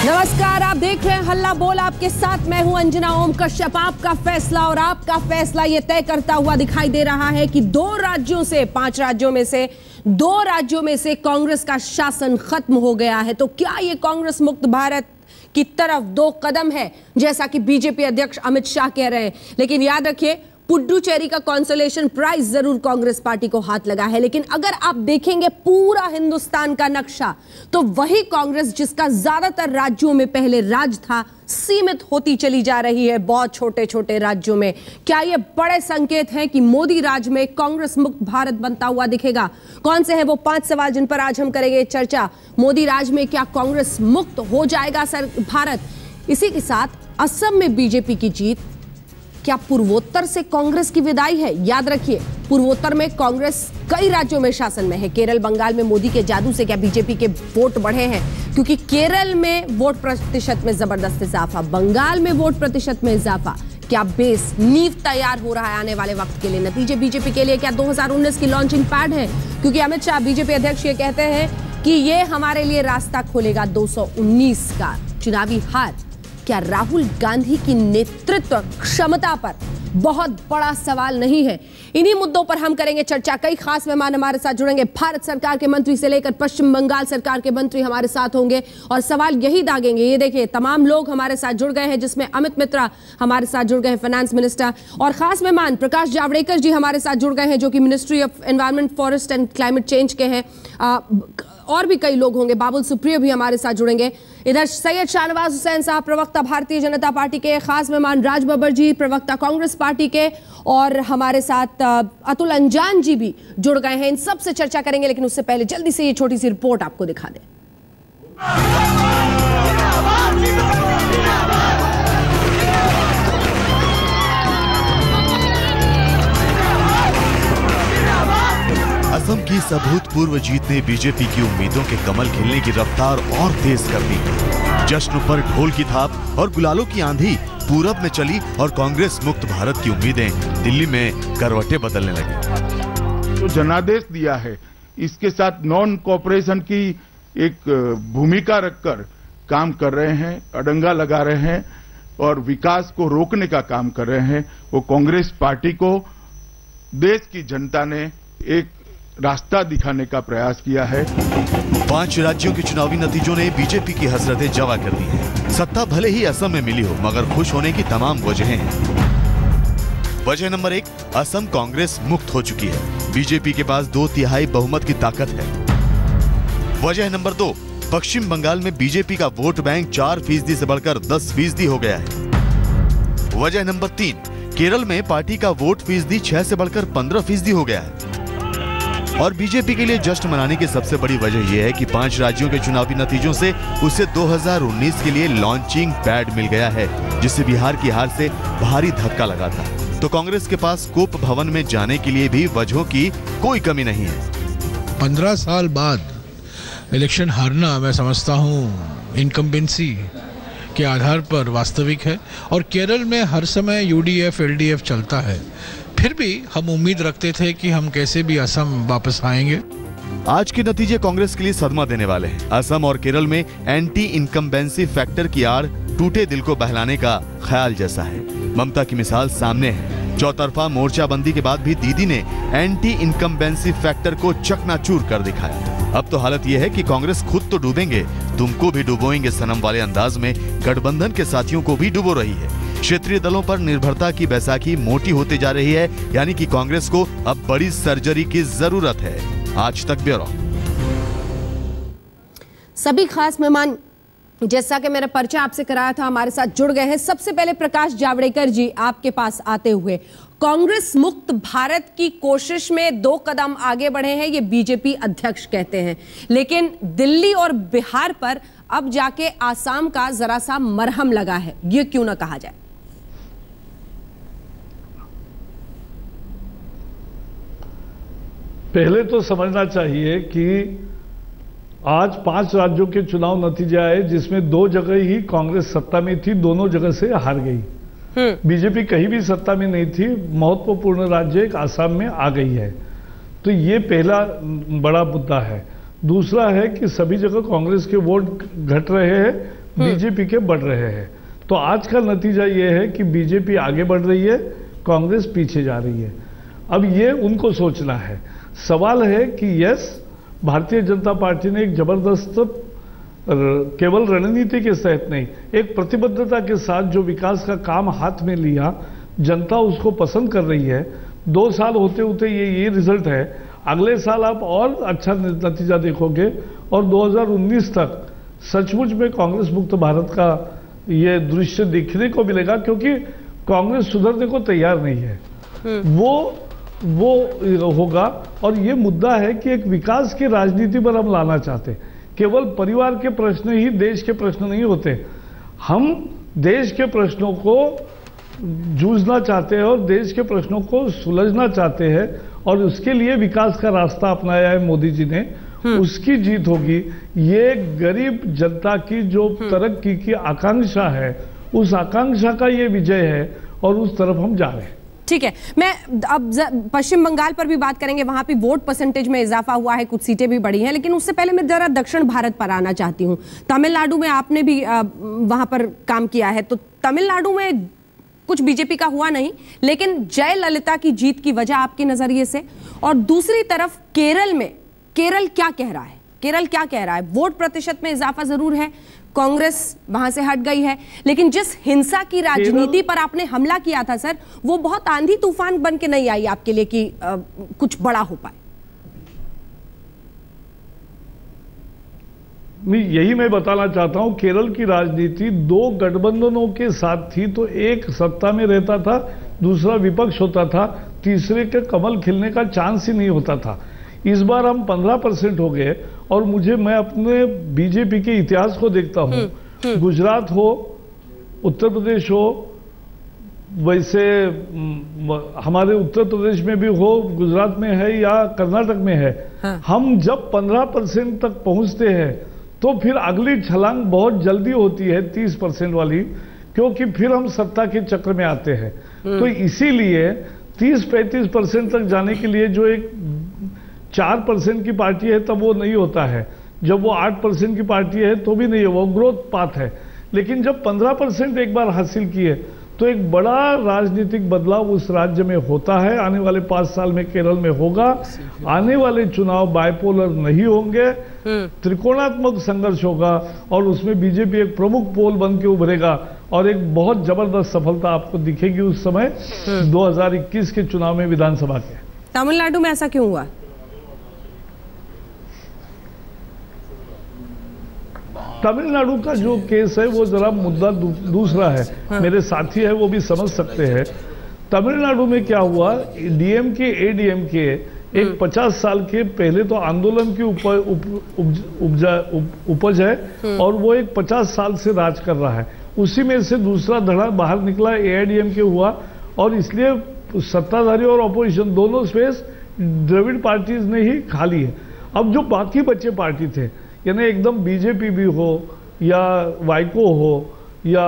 नमस्कार, आप देख रहे हैं हल्ला बोल। आपके साथ मैं हूं अंजना ओम कश्यप। आपका फैसला और आपका फैसला ये तय करता हुआ दिखाई दे रहा है कि 5 राज्यों में से कांग्रेस का शासन खत्म हो गया है। तो क्या ये कांग्रेस मुक्त भारत की तरफ 2 कदम है, जैसा कि बीजेपी अध्यक्ष अमित शाह कह रहे हैं? लेकिन याद रखिए, पुडुचेरी का कंसोलेशन प्राइज जरूर कांग्रेस पार्टी को हाथ लगा है, लेकिन अगर आप देखेंगे पूरा हिंदुस्तान का नक्शा, तो वही कांग्रेस जिसका ज्यादातर राज्यों में पहले राज था, सीमित होती चली जा रही है बहुत छोटे छोटे राज्यों में। क्या ये बड़े संकेत हैं कि मोदी राज में कांग्रेस मुक्त भारत बनता हुआ दिखेगा? कौन से हैं वो 5 सवाल जिन पर आज हम करेंगे चर्चा। मोदी राज में क्या कांग्रेस मुक्त हो जाएगा भारत? इसी के साथ असम में बीजेपी की जीत, क्या पूर्वोत्तर से कांग्रेस की विदाई है? याद रखिए, पूर्वोत्तर में कांग्रेस कई राज्यों में शासन में है। केरल, बंगाल में मोदी के जादू से क्या बीजेपी के वोट बढ़े हैं? क्योंकि केरल में वोट प्रतिशत में जबरदस्त इजाफा, बंगाल में वोट प्रतिशत में इजाफा। क्या बेस नींव तैयार हो रहा है आने वाले वक्त के लिए? नतीजे बीजेपी के लिए क्या 2019 की लॉन्चिंग पैड है? क्योंकि अमित शाह बीजेपी अध्यक्ष ये कहते हैं कि ये हमारे लिए रास्ता खोलेगा 219 का चुनावी हार। क्या राहुल गांधी की नेतृत्व क्षमता पर बहुत बड़ा सवाल नहीं है? इन्हीं मुद्दों पर हम करेंगे चर्चा। कई खास मेहमान हमारे साथ जुड़ेंगे। भारत सरकार के मंत्री से लेकर पश्चिम बंगाल सरकार के मंत्री हमारे साथ होंगे और सवाल यही दागेंगे। ये देखिए, तमाम लोग हमारे साथ जुड़ गए हैं, जिसमें अमित मित्रा हमारे साथ जुड़ गए हैं, फाइनेंस मिनिस्टर, और खास मेहमान प्रकाश जावड़ेकर जी हमारे साथ जुड़ गए हैं, जो कि ministry of environment, forest and climate change के हैं। और भी कई लोग होंगे, बाबुल सुप्रियो भी हमारे साथ जुड़ेंगे। इधर सैयद शाहनवाज हुसैन साहब, प्रवक्ता भारतीय जनता पार्टी के। खास मेहमान राज बब्बर जी, प्रवक्ता कांग्रेस पार्टी के, और हमारे साथ अतुल अंजान जी भी जुड़ गए हैं। इन सब से चर्चा करेंगे, लेकिन उससे पहले जल्दी से ये छोटी सी रिपोर्ट आपको दिखा दें। असम की अभूतपूर्व जीत ने बीजेपी की उम्मीदों के कमल खिलने की रफ्तार और तेज कर दी। जश्न पर ढोल की थाप और गुलालों की आंधी पूरब में चली और कांग्रेस मुक्त भारत की उम्मीदें दिल्ली में करवटें बदलने लगी। तो जनादेश दिया है, इसके साथ नॉन कोऑपरेशन की एक भूमिका रखकर काम कर रहे हैं, अड़ंगा लगा रहे हैं और विकास को रोकने का काम कर रहे हैं। वो कांग्रेस पार्टी को देश की जनता ने एक रास्ता दिखाने का प्रयास किया है। 5 राज्यों के चुनावी नतीजों ने बीजेपी की हसरतें जवा कर दी हैं। सत्ता भले ही असम में मिली हो, मगर खुश होने की तमाम वजहें हैं। वजह नंबर 1, असम कांग्रेस मुक्त हो चुकी है। बीजेपी के पास 2/3 बहुमत की ताकत है। वजह नंबर 2, पश्चिम बंगाल में बीजेपी का वोट बैंक 4% से बढ़कर 10% हो गया है। वजह नंबर 3, केरल में पार्टी का वोट फीसदी 6 से बढ़कर 15% हो गया है। और बीजेपी के लिए जश्न मनाने की सबसे बड़ी वजह यह है कि 5 राज्यों के चुनावी नतीजों से उसे 2019 के लिए लॉन्चिंग पैड मिल गया है, जिससे बिहार की हार से भारी धक्का लगा था। तो कांग्रेस के पास कोप भवन में जाने के लिए भी वजहों की कोई कमी नहीं है। 15 साल बाद इलेक्शन हारना मैं समझता हूँ इनकम्बेंसी के आधार पर वास्तविक है, और केरल में हर समय यूडीएफ एलडीएफ चलता है। फिर भी हम उम्मीद रखते थे कि हम कैसे भी असम वापस आएंगे। आज के नतीजे कांग्रेस के लिए सदमा देने वाले हैं। असम और केरल में एंटी इनकम्बेंसी फैक्टर की आड़ टूटे दिल को बहलाने का ख्याल जैसा है। ममता की मिसाल सामने है। चौतरफा मोर्चाबंदी के बाद भी दीदी ने एंटी इनकम्बेंसी फैक्टर को चकनाचूर कर दिखाया। अब तो हालत यह है कि कांग्रेस खुद तो डूबेंगे, तुमको भी डुबोएंगे सनम वाले अंदाज में गठबंधन के साथियों को भी डुबो रही है। क्षेत्रीय दलों पर निर्भरता की बैसाखी मोटी होती जा रही है, यानी कि कांग्रेस को अब बड़ी सर्जरी की जरूरत है। आज तक ब्यूरो। सभी खास मेहमान, जैसा कि मैंने परिचय आपसे कराया था, हमारे साथ जुड़ गए हैं। सबसे पहले प्रकाश जावड़ेकर जी, आपके पास आते हुए, कांग्रेस मुक्त भारत की कोशिश में 2 कदम आगे बढ़े हैं, ये बीजेपी अध्यक्ष कहते हैं, लेकिन दिल्ली और बिहार पर अब जाके आसाम का जरा सा मरहम लगा है, ये क्यों ना कहा जाए? पहले तो समझना चाहिए कि आज 5 राज्यों के चुनाव नतीजे आए, जिसमें 2 जगह ही कांग्रेस सत्ता में थी, दोनों जगह से हार गई। बीजेपी कहीं भी सत्ता में नहीं थी। महत्वपूर्ण राज्य एक आसाम में आ गई है, तो ये पहला बड़ा मुद्दा है। दूसरा है कि सभी जगह कांग्रेस के वोट घट रहे हैं, बीजेपी के बढ़ रहे हैं। तो आज का नतीजा ये है कि बीजेपी आगे बढ़ रही है, कांग्रेस पीछे जा रही है। अब ये उनको सोचना है। सवाल है कि यस, भारतीय जनता पार्टी ने एक जबरदस्त, केवल रणनीति के तहत नहीं, एक प्रतिबद्धता के साथ जो विकास का काम हाथ में लिया, जनता उसको पसंद कर रही है। 2 साल होते होते ये रिजल्ट है। अगले साल आप और अच्छा नतीजा देखोगे और 2019 तक सचमुच में कांग्रेस मुक्त भारत का ये दृश्य दिखने को मिलेगा, क्योंकि कांग्रेस सुधरने को तैयार नहीं है। वो होगा। और ये मुद्दा है कि एक विकास की राजनीति पर हम लाना चाहते हैं। केवल परिवार के प्रश्न ही देश के प्रश्न नहीं होते। हम देश के प्रश्नों को जूझना चाहते हैं और देश के प्रश्नों को सुलझना चाहते हैं, और उसके लिए विकास का रास्ता अपनाया है मोदी जी ने। उसकी जीत होगी। ये गरीब जनता की जो तरक्की की आकांक्षा है, उस आकांक्षा का ये विजय है और उस तरफ हम जा रहे हैं। ठीक है, मैं अब पश्चिम बंगाल पर भी बात करेंगे। वहां पे वोट परसेंटेज में इजाफा हुआ है, कुछ सीटें भी बढ़ी हैं, लेकिन उससे पहले मैं जरा दक्षिण भारत पर आना चाहती हूं। तमिलनाडु में आपने भी वहां पर काम किया है, तो तमिलनाडु में कुछ बीजेपी का हुआ नहीं, लेकिन जयललिता की जीत की वजह आपके नजरिए से। और दूसरी तरफ केरल में, केरल क्या कह रहा है? केरल क्या कह रहा है? वोट प्रतिशत में इजाफा जरूर है, कांग्रेस वहां से हट गई है, लेकिन जिस हिंसा की राजनीति पर आपने हमला किया था सर, वो बहुत आंधी तूफान बन के नहीं आई आपके लिए कि कुछ बड़ा हो पाए। यही मैं बताना चाहता हूं। केरल की राजनीति 2 गठबंधनों के साथ थी, तो एक सत्ता में रहता था, दूसरा विपक्ष होता था, तीसरे के कमल खिलने का चांस ही नहीं होता था। इस बार हम 15% हो गए। और मैं अपने बीजेपी के इतिहास को देखता हूं। गुजरात हो, उत्तर प्रदेश हो, वैसे हमारे उत्तर प्रदेश में भी हो, गुजरात में है या कर्नाटक में है। हाँ। हम जब 15% तक पहुंचते हैं तो फिर अगली छलांग बहुत जल्दी होती है 30% वाली, क्योंकि फिर हम सत्ता के चक्र में आते हैं। तो इसीलिए 30-35% तक जाने के लिए जो एक 4% की पार्टी है तब वो नहीं होता है, जब वो 8% की पार्टी है तो भी नहीं है, वो ग्रोथ पाथ है। लेकिन जब 15% एक बार हासिल किए तो एक बड़ा राजनीतिक बदलाव उस राज्य में होता है। आने वाले 5 साल में केरल में होगा। आने वाले चुनाव बाइपोलर नहीं होंगे, त्रिकोणात्मक संघर्ष होगा, और उसमें बीजेपी एक प्रमुख पोल बन के उभरेगा और एक बहुत जबरदस्त सफलता आपको दिखेगी उस समय 2021 के चुनाव में विधानसभा के। तमिलनाडु में ऐसा क्यों हुआ? तमिलनाडु का जो केस है वो जरा मुद्दा दूसरा है। हाँ। मेरे साथी है वो भी समझ सकते हैं। तमिलनाडु में क्या हुआ, डीएमके एडीएमके एक 50 साल के पहले तो आंदोलन की उपज है, और वो एक 50 साल से राज कर रहा है। उसी में से दूसरा धड़ा बाहर निकला, एआईडीएमके हुआ, और इसलिए सत्ताधारी और अपोजिशन दोनों स्पेस द्रविड़ पार्टीज ने ही खा ली है। अब जो बाकी बचे पार्टी थे, यानी एकदम बीजेपी भी हो या वाइको हो या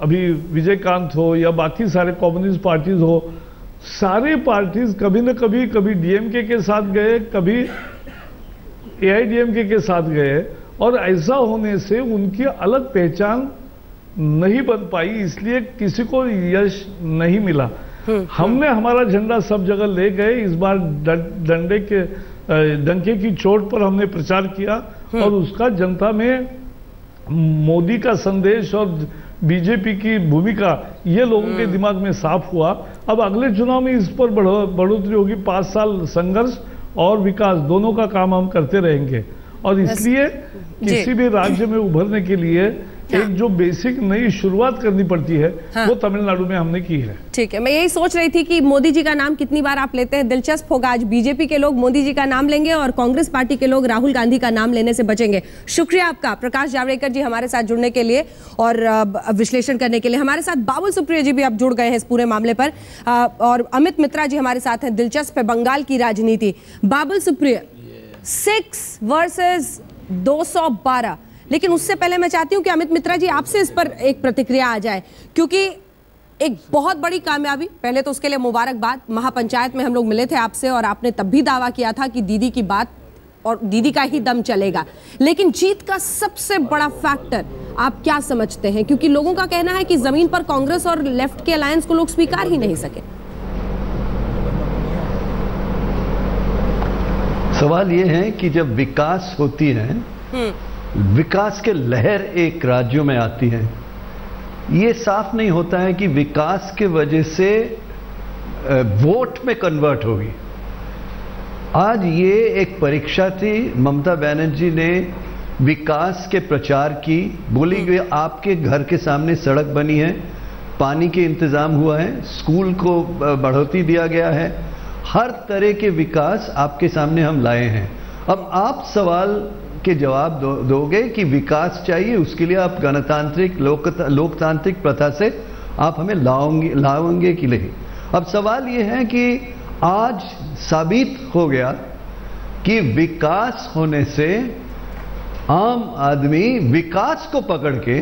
अभी विजयकांत हो या बाकी सारे कम्युनिस्ट पार्टीज हो, सारे पार्टीज कभी न कभी, कभी डीएमके के साथ गए, कभी एआईडीएमके के साथ गए, और ऐसा होने से उनकी अलग पहचान नहीं बन पाई, इसलिए किसी को यश नहीं मिला। हमने हमारा झंडा सब जगह ले गए। इस बार डंके की चोट पर हमने प्रचार किया, और उसका जनता में मोदी का संदेश और बीजेपी की भूमिका ये लोगों के दिमाग में साफ हुआ। अब अगले चुनाव में इस पर बढ़ोतरी होगी। 5 साल संघर्ष और विकास दोनों का काम हम करते रहेंगे, और इसलिए किसी भी राज्य में उभरने के लिए एक जो बेसिक नई शुरुआत करनी पड़ती है, वो तमिलनाडु में हमने की है। ठीक है, मैं यही सोच रही थी कि मोदी जी का नाम कितनी बार आप लेते हैं। दिलचस्प होगा, आज बीजेपी के लोग मोदी जी का नाम लेंगे और कांग्रेस पार्टी के लोग राहुल गांधी का नाम लेने से बचेंगे। शुक्रिया आपका प्रकाश जावड़ेकर जी हमारे साथ जुड़ने के लिए और विश्लेषण करने के लिए। हमारे साथ बाबुल सुप्रियो जी भी अब जुड़ गए हैं इस पूरे मामले पर, और अमित मित्रा जी हमारे साथ हैं। दिलचस्प है बंगाल की राजनीति। बाबुल सुप्रियो, 6 वर्सेस 212, लेकिन उससे पहले मैं चाहती हूं कि अमित मित्रा जी आपसे इस पर एक प्रतिक्रिया आ जाए, क्योंकि एक बहुत बड़ी कामयाबी, पहले तो उसके लिए मुबारकबाद। महापंचायत में हम लोग मिले थे आपसे और आपने तब भी दावा किया था कि दीदी की बात और दीदी का ही दम चलेगा। लेकिन जीत का सबसे बड़ा फैक्टर आप क्या समझते हैं? क्योंकि लोगों का कहना है कि जमीन पर कांग्रेस और लेफ्ट के अलायंस को लोग स्वीकार ही नहीं सके। सवाल यह है कि जब विकास होती है, विकास के लहर एक राज्यों में आती है, ये साफ नहीं होता है कि विकास के वजह से वोट में कन्वर्ट होगी। आज ये एक परीक्षा थी। ममता बनर्जी ने विकास के प्रचार की, बोली कि आपके घर के सामने सड़क बनी है, पानी के इंतजाम हुआ है, स्कूल को बढ़ोतरी दिया गया है, हर तरह के विकास आपके सामने हम लाए हैं। अब आप सवाल के जवाब दोगे कि विकास चाहिए, उसके लिए आप गणतांत्रिक लोकतांत्रिक प्रथा से आप हमें लाओगे कि नहीं। अब सवाल यह है कि आज साबित हो गया कि विकास होने से आम आदमी विकास को पकड़ के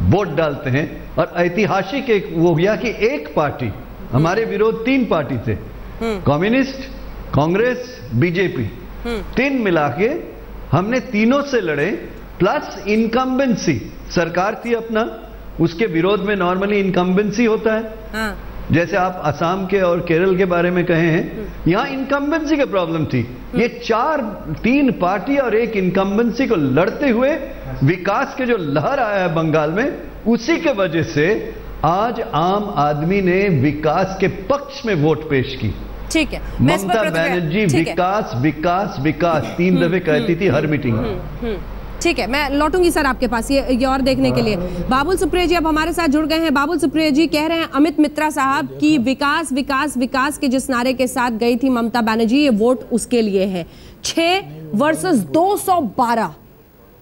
वोट डालते हैं। और ऐतिहासिक एक वो गया कि एक पार्टी, हमारे विरोध 3 पार्टी थे, कम्युनिस्ट, कांग्रेस, बीजेपी, 3 मिला के हमने तीनों से लड़े, प्लस इनकम्बेंसी सरकार थी अपना, उसके विरोध में नॉर्मली इनकम्बेंसी होता है। हाँ। जैसे आप असम के और केरल के बारे में कहे हैं, यहां इनकम्बेंसी की प्रॉब्लम थी। ये 3 पार्टी और एक इनकम्बेंसी को लड़ते हुए विकास के जो लहर आया है बंगाल में, उसी के वजह से आज आम आदमी ने विकास के पक्ष में वोट पेश की। ठीक है, ममता बनर्जी विकास विकास विकास 3 दफे कहती थी हर मीटिंग में। ठीक है, मैं लौटूंगी सर आपके पास ये और देखने के लिए। बाबुल सुप्रियो जी अब हमारे साथ जुड़ गए हैं। बाबुल सुप्रियो जी कह रहे हैं अमित मित्रा साहब की विकास विकास विकास के जिस नारे के साथ गई थी ममता बनर्जी, ये वोट उसके लिए है। 6 वर्सेस 212,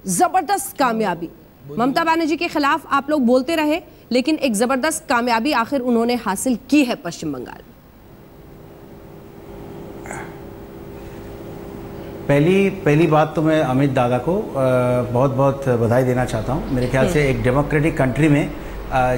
जबरदस्त कामयाबी। ममता बनर्जी के खिलाफ आप लोग बोलते रहे, लेकिन एक जबरदस्त कामयाबी आखिर उन्होंने हासिल की है पश्चिम बंगाल। पहली बात तो मैं अमित दादा को बहुत बहुत बधाई देना चाहता हूँ। मेरे ख्याल से एक डेमोक्रेटिक कंट्री में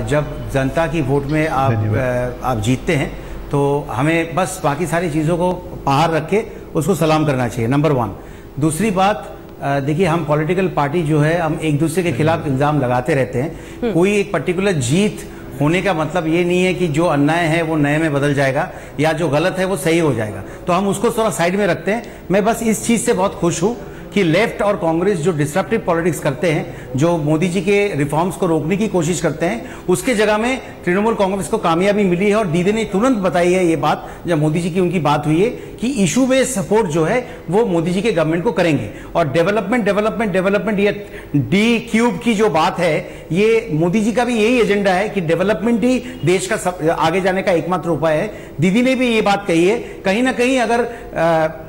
जब जनता की वोट में आप जीतते हैं तो हमें बस बाकी सारी चीज़ों को बाहर रख के उसको सलाम करना चाहिए, नंबर 1। दूसरी बात, देखिए हम पॉलिटिकल पार्टी जो है, हम एक दूसरे के खिलाफ इल्ज़ाम लगाते रहते हैं। कोई एक पर्टिकुलर जीत होने का मतलब ये नहीं है कि जो अन्याय है वो नए में बदल जाएगा या जो गलत है वो सही हो जाएगा, तो हम उसको थोड़ा साइड में रखते हैं। मैं बस इस चीज़ से बहुत खुश हूँ कि लेफ्ट और कांग्रेस जो डिस्ट्रप्टिव पॉलिटिक्स करते हैं, जो मोदी जी के रिफॉर्म्स को रोकने की कोशिश करते हैं, उसके जगह में तृणमूल कांग्रेस को कामयाबी मिली है। और दीदी ने तुरंत बताई है ये बात जब मोदी जी की उनकी बात हुई है कि इशू बेस्ड सपोर्ट जो है वो मोदी जी के गवर्नमेंट को करेंगे। और डेवलपमेंट ये D³ की जो बात है, ये मोदी जी का भी यही एजेंडा है कि डेवलपमेंट ही देश का आगे जाने का एकमात्र उपाय है। दीदी ने भी ये बात कही है। कहीं ना कहीं अगर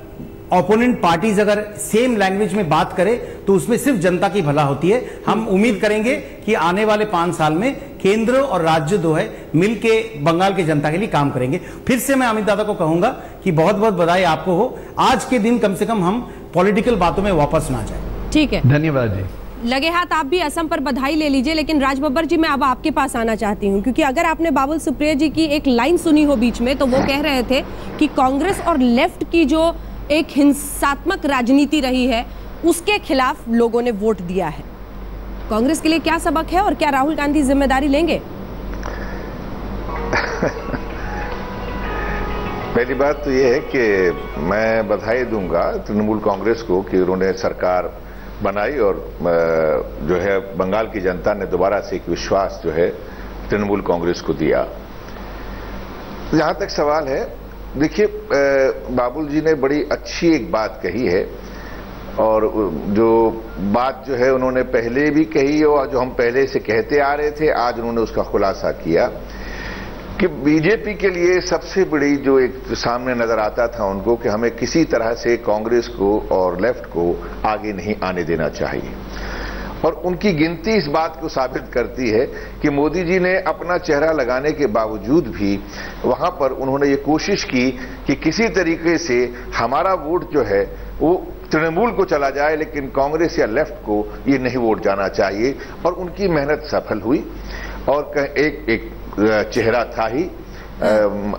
ओपोनेंट पार्टीज अगर सेम लैंग्वेज में बात करें तो उसमें सिर्फ जनता की भला होती है। हम उम्मीद करेंगे कि आने वाले 5 साल में केंद्र और राज्य दो है मिलके बंगाल की जनता के लिए काम करेंगे। फिर से मैं अमित दादा को कहूंगा कि बहुत बहुत बधाई आपको हो। आज के दिन कम से कम हम पॉलिटिकल बातों में वापस ना जाए। ठीक है, धन्यवाद जी। लगे हाथ आप भी असम पर बधाई ले लीजिए। लेकिन राज बब्बर जी, मैं अब आपके पास आना चाहती हूँ, क्योंकि अगर आपने बाबुल सुप्रियो जी की एक लाइन सुनी हो बीच में, तो वो कह रहे थे कि कांग्रेस और लेफ्ट की जो एक हिंसात्मक राजनीति रही है उसके खिलाफ लोगों ने वोट दिया है। कांग्रेस के लिए क्या सबक है और क्या राहुल गांधी जिम्मेदारी लेंगे? पहली बात तो ये है कि मैं बधाई दूंगा तृणमूल कांग्रेस को कि उन्होंने सरकार बनाई और जो है बंगाल की जनता ने दोबारा से एक विश्वास जो है तृणमूल कांग्रेस को दिया। जहां तक सवाल है, देखिए बाबुल जी ने बड़ी अच्छी एक बात कही है, और जो बात जो है उन्होंने पहले भी कही और जो हम पहले से कहते आ रहे थे, आज उन्होंने उसका खुलासा किया कि बीजेपी के लिए सबसे बड़ी जो एक सामने नजर आता था उनको कि हमें किसी तरह से कांग्रेस को और लेफ्ट को आगे नहीं आने देना चाहिए। और उनकी गिनती इस बात को साबित करती है कि मोदी जी ने अपना चेहरा लगाने के बावजूद भी वहां पर उन्होंने ये कोशिश की कि किसी तरीके से हमारा वोट जो है वो तृणमूल को चला जाए, लेकिन कांग्रेस या लेफ्ट को ये नहीं वोट जाना चाहिए। और उनकी मेहनत सफल हुई और एक चेहरा था ही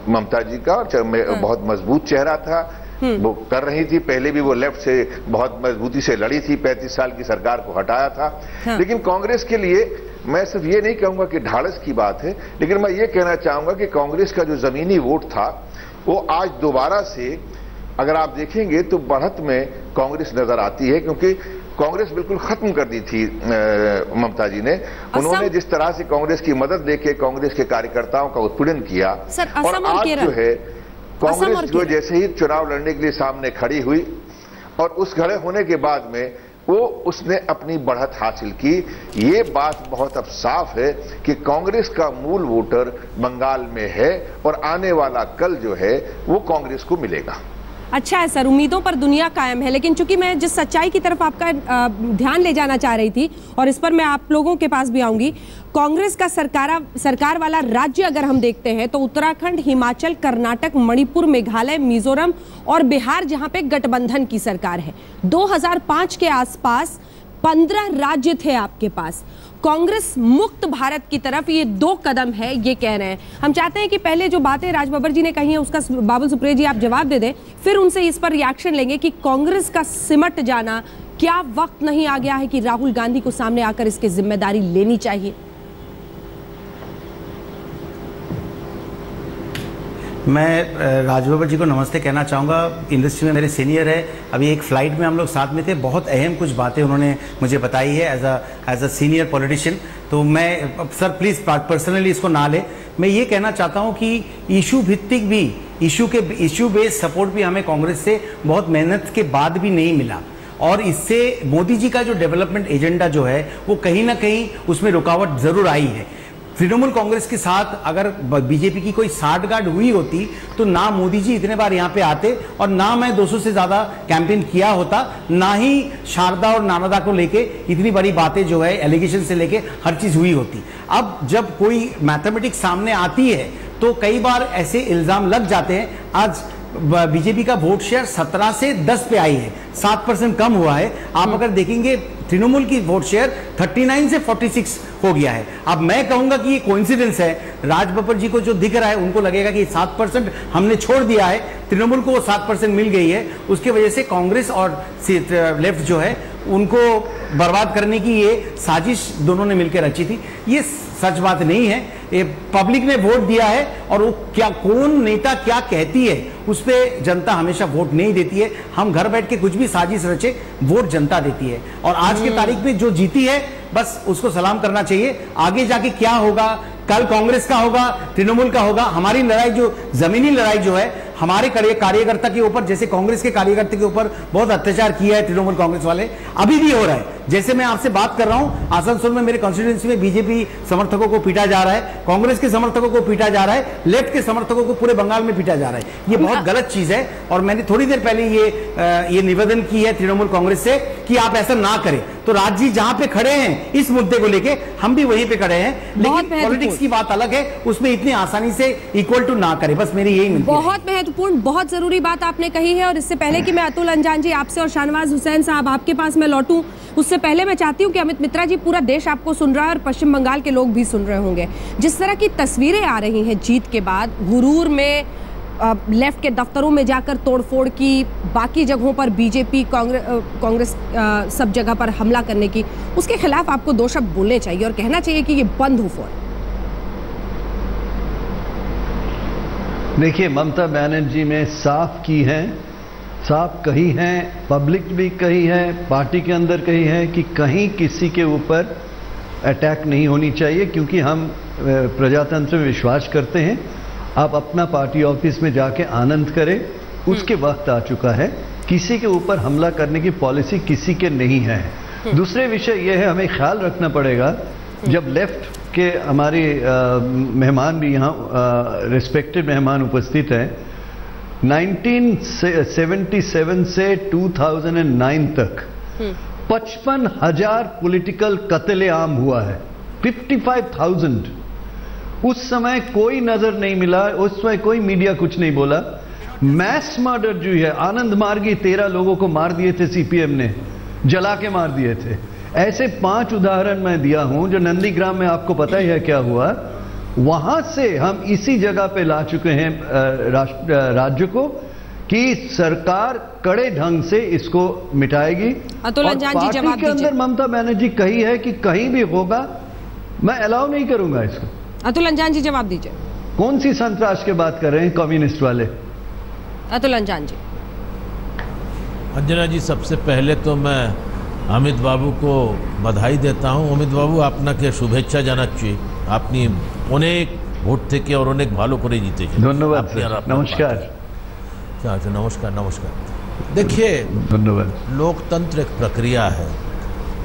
ममता जी का, और बहुत मजबूत चेहरा था। वो कर रही थी। पहले भी वो लेफ्ट से बहुत मजबूती से लड़ी थी, 35 साल की सरकार को हटाया था। हाँ। लेकिन कांग्रेस के लिए मैं सिर्फ ये नहीं कहूंगा कि ढाढ़स की बात है, लेकिन मैं ये कहना चाहूंगा कि कांग्रेस का जो जमीनी वोट था वो आज दोबारा से अगर आप देखेंगे तो बढ़त में कांग्रेस नजर आती है, क्योंकि कांग्रेस बिल्कुल खत्म कर दी थी ममता जी ने। उन्होंने जिस तरह से कांग्रेस की मदद लेके कांग्रेस के कार्यकर्ताओं का उत्पीड़न किया, और आज जो है कांग्रेस जो जैसे ही चुनाव लड़ने के लिए सामने खड़ी हुई और उस खड़े होने के बाद में वो उसने अपनी बढ़त हासिल की। ये बात बहुत अब साफ है कि कांग्रेस का मूल वोटर बंगाल में है और आने वाला कल जो है वो कांग्रेस को मिलेगा। अच्छा है सर, उम्मीदों पर दुनिया कायम है, लेकिन चूंकि मैं जिस सच्चाई की तरफ आपका ध्यान ले जाना चाह रही थी और इस पर मैं आप लोगों के पास भी आऊंगी, कांग्रेस का सरकार वाला राज्य अगर हम देखते हैं तो उत्तराखंड, हिमाचल, कर्नाटक, मणिपुर, मेघालय, मिजोरम और बिहार, जहां पे गठबंधन की सरकार है। 2005 के आसपास 15 राज्य थे आपके पास। कांग्रेस मुक्त भारत की तरफ ये 2 कदम है, ये कह रहे हैं। हम चाहते हैं कि पहले जो बातें राजबब्बर जी ने कही हैं उसका बाबुल सुप्रियो जी आप जवाब दे दें, फिर उनसे इस पर रिएक्शन लेंगे कि कांग्रेस का सिमट जाना, क्या वक्त नहीं आ गया है कि राहुल गांधी को सामने आकर इसकी जिम्मेदारी लेनी चाहिए? मैं राजबब्बर जी को नमस्ते कहना चाहूँगा। इंडस्ट्री में मेरे सीनियर है, अभी एक फ़्लाइट में हम लोग साथ में थे, बहुत अहम कुछ बातें उन्होंने मुझे बताई है एज अ सीनियर पॉलिटिशियन। तो मैं सर प्लीज़ पर्सनली इसको ना ले। मैं ये कहना चाहता हूँ कि इशू भित्तिक भी, इशू बेस्ड सपोर्ट भी हमें कांग्रेस से बहुत मेहनत के बाद भी नहीं मिला, और इससे मोदी जी का जो डेवलपमेंट एजेंडा जो है वो कहीं ना कहीं उसमें रुकावट ज़रूर आई है। तृणमूल कांग्रेस के साथ अगर बीजेपी की कोई साठगांठ हुई होती तो ना मोदी जी इतने बार यहाँ पे आते और ना मैं 200 से ज़्यादा कैंपेन किया होता, ना ही शारदा और नालंदा को लेके इतनी बड़ी बातें जो है एलिगेशन से लेके हर चीज़ हुई होती। अब जब कोई मैथमेटिक्स सामने आती है तो कई बार ऐसे इल्ज़ाम लग जाते हैं। आज बीजेपी का वोट शेयर 17 से 10 पे आई है, 7% कम हुआ है। आप अगर देखेंगे तृणमूल की वोट शेयर 39 से 46 हो गया है। अब मैं कहूंगा कि ये कोइंसिडेंस है, राजबब्बर जी को जो दिख रहा है उनको लगेगा कि 7% हमने छोड़ दिया है, तृणमूल को वो 7% मिल गई है, उसकी वजह से कांग्रेस और लेफ्ट जो है उनको बर्बाद करने की ये साजिश दोनों ने मिलकर रची थी। ये सच बात नहीं है, ये पब्लिक ने वोट दिया है और वो क्या कौन नेता क्या कहती है उस पर जनता हमेशा वोट नहीं देती है। हम घर बैठ के कुछ भी साजिश रचे, वोट जनता देती है, और आज की तारीख में जो जीती है बस उसको सलाम करना चाहिए। आगे जाके क्या होगा, कल कांग्रेस का होगा, तृणमूल का होगा, हमारी लड़ाई जो जमीनी लड़ाई जो है हमारे कार्यकर्ता के ऊपर, जैसे कांग्रेस के कार्यकर्ता के ऊपर बहुत अत्याचार किया है तृणमूल कांग्रेस वाले, अभी भी हो रहा है। जैसे मैं आपसे बात कर रहा हूं, आसनसोल में मेरे कॉन्स्टिट्यूएंसी में बीजेपी समर्थकों को पीटा जा रहा है, कांग्रेस के समर्थकों को पीटा जा रहा है, लेफ्ट के समर्थकों को पूरे बंगाल में पीटा जा रहा है। ये बहुत गलत चीज है, और मैंने थोड़ी देर पहले ये निवेदन की है तृणमूल कांग्रेस से कि आप ऐसा ना करें। तो राज जी जहां पे खड़े हैं इस मुद्दे को लेके, हम भी वहीं पे खड़े हैं, लेकिन पॉलिटिक्स की बात अलग है, उसमें इतनी आसानी से इक्वल टू ना करें, बस मेरी यही मिलती है। बहुत महत्वपूर्ण, बहुत जरूरी बात आपने कही है। और इससे पहले कि मैं अतुल अंजान जी आपसे और शाहनवाज हुसैन साहब आपके पास मैं लौटूं, उससे पहले मैं चाहती हूं कि अमित मित्रा जी, पूरा देश आपको सुन रहा है और पश्चिम बंगाल के लोग भी सुन रहे होंगे। जिस तरह की तस्वीरें आ रही हैं जीत के बाद, गुरूर में लेफ्ट के दफ्तरों में जाकर तोड़फोड़ की, बाकी जगहों पर बीजेपी कांग्रेस सब जगह पर हमला करने की, उसके खिलाफ आपको 2 शब्द बोलने चाहिए और कहना चाहिए कि ये बंद हो फौरन। देखिए, ममता बनर्जी ने साफ की है, साफ कही है, पब्लिक भी कही है, पार्टी के अंदर कही है कि कहीं किसी के ऊपर अटैक नहीं होनी चाहिए, क्योंकि हम प्रजातंत्र में विश्वास करते हैं। आप अपना पार्टी ऑफिस में जाके आनंद करें, उसके वक्त आ चुका है। किसी के ऊपर हमला करने की पॉलिसी किसी के नहीं है। दूसरे विषय यह है, हमें ख्याल रखना पड़ेगा, जब लेफ्ट के हमारे मेहमान भी यहाँ रिस्पेक्टेड मेहमान उपस्थित हैं, 1977 से 2009 तक 55,000 पॉलिटिकल कत्लेआम हुआ है, 55,000। उस समय कोई नजर नहीं मिला, उस समय कोई मीडिया कुछ नहीं बोला। मैस मर्डर जो है, आनंद मार्गी 13 लोगों को मार दिए थे सीपीएम ने, जला के मार दिए थे। ऐसे 5 उदाहरण मैं दिया हूं, जो नंदीग्राम में आपको पता ही है क्या हुआ। वहां से हम इसी जगह पे ला चुके हैं राज्य को कि सरकार कड़े ढंग से इसको मिटाएगी। अतुल अंजान जी जवाब के अंदर ममता बनर्जी कही है कि कहीं भी होगा मैं अलाउ नहीं करूंगा इसको। अतुल अंजान जी जवाब दीजिए। कौन सी संतराश की बात कर रहे हैं कम्युनिस्ट वाले? अतुल अंजान जी। अंजना जी, सबसे पहले तो मैं अमित बाबू को बधाई देता हूं। अमित बाबू, আপনাকে শুভেচ্ছা জানাচ্ছি। আপনি অনেক ভোট থেকে और অনেক ভালো করে জিতেছেন। ধন্যবাদ স্যার, নমস্কার। अच्छा, नमस्कार नमस्कार। देखिए, धन्यवाद। लोकतंत्र एक प्रक्रिया है।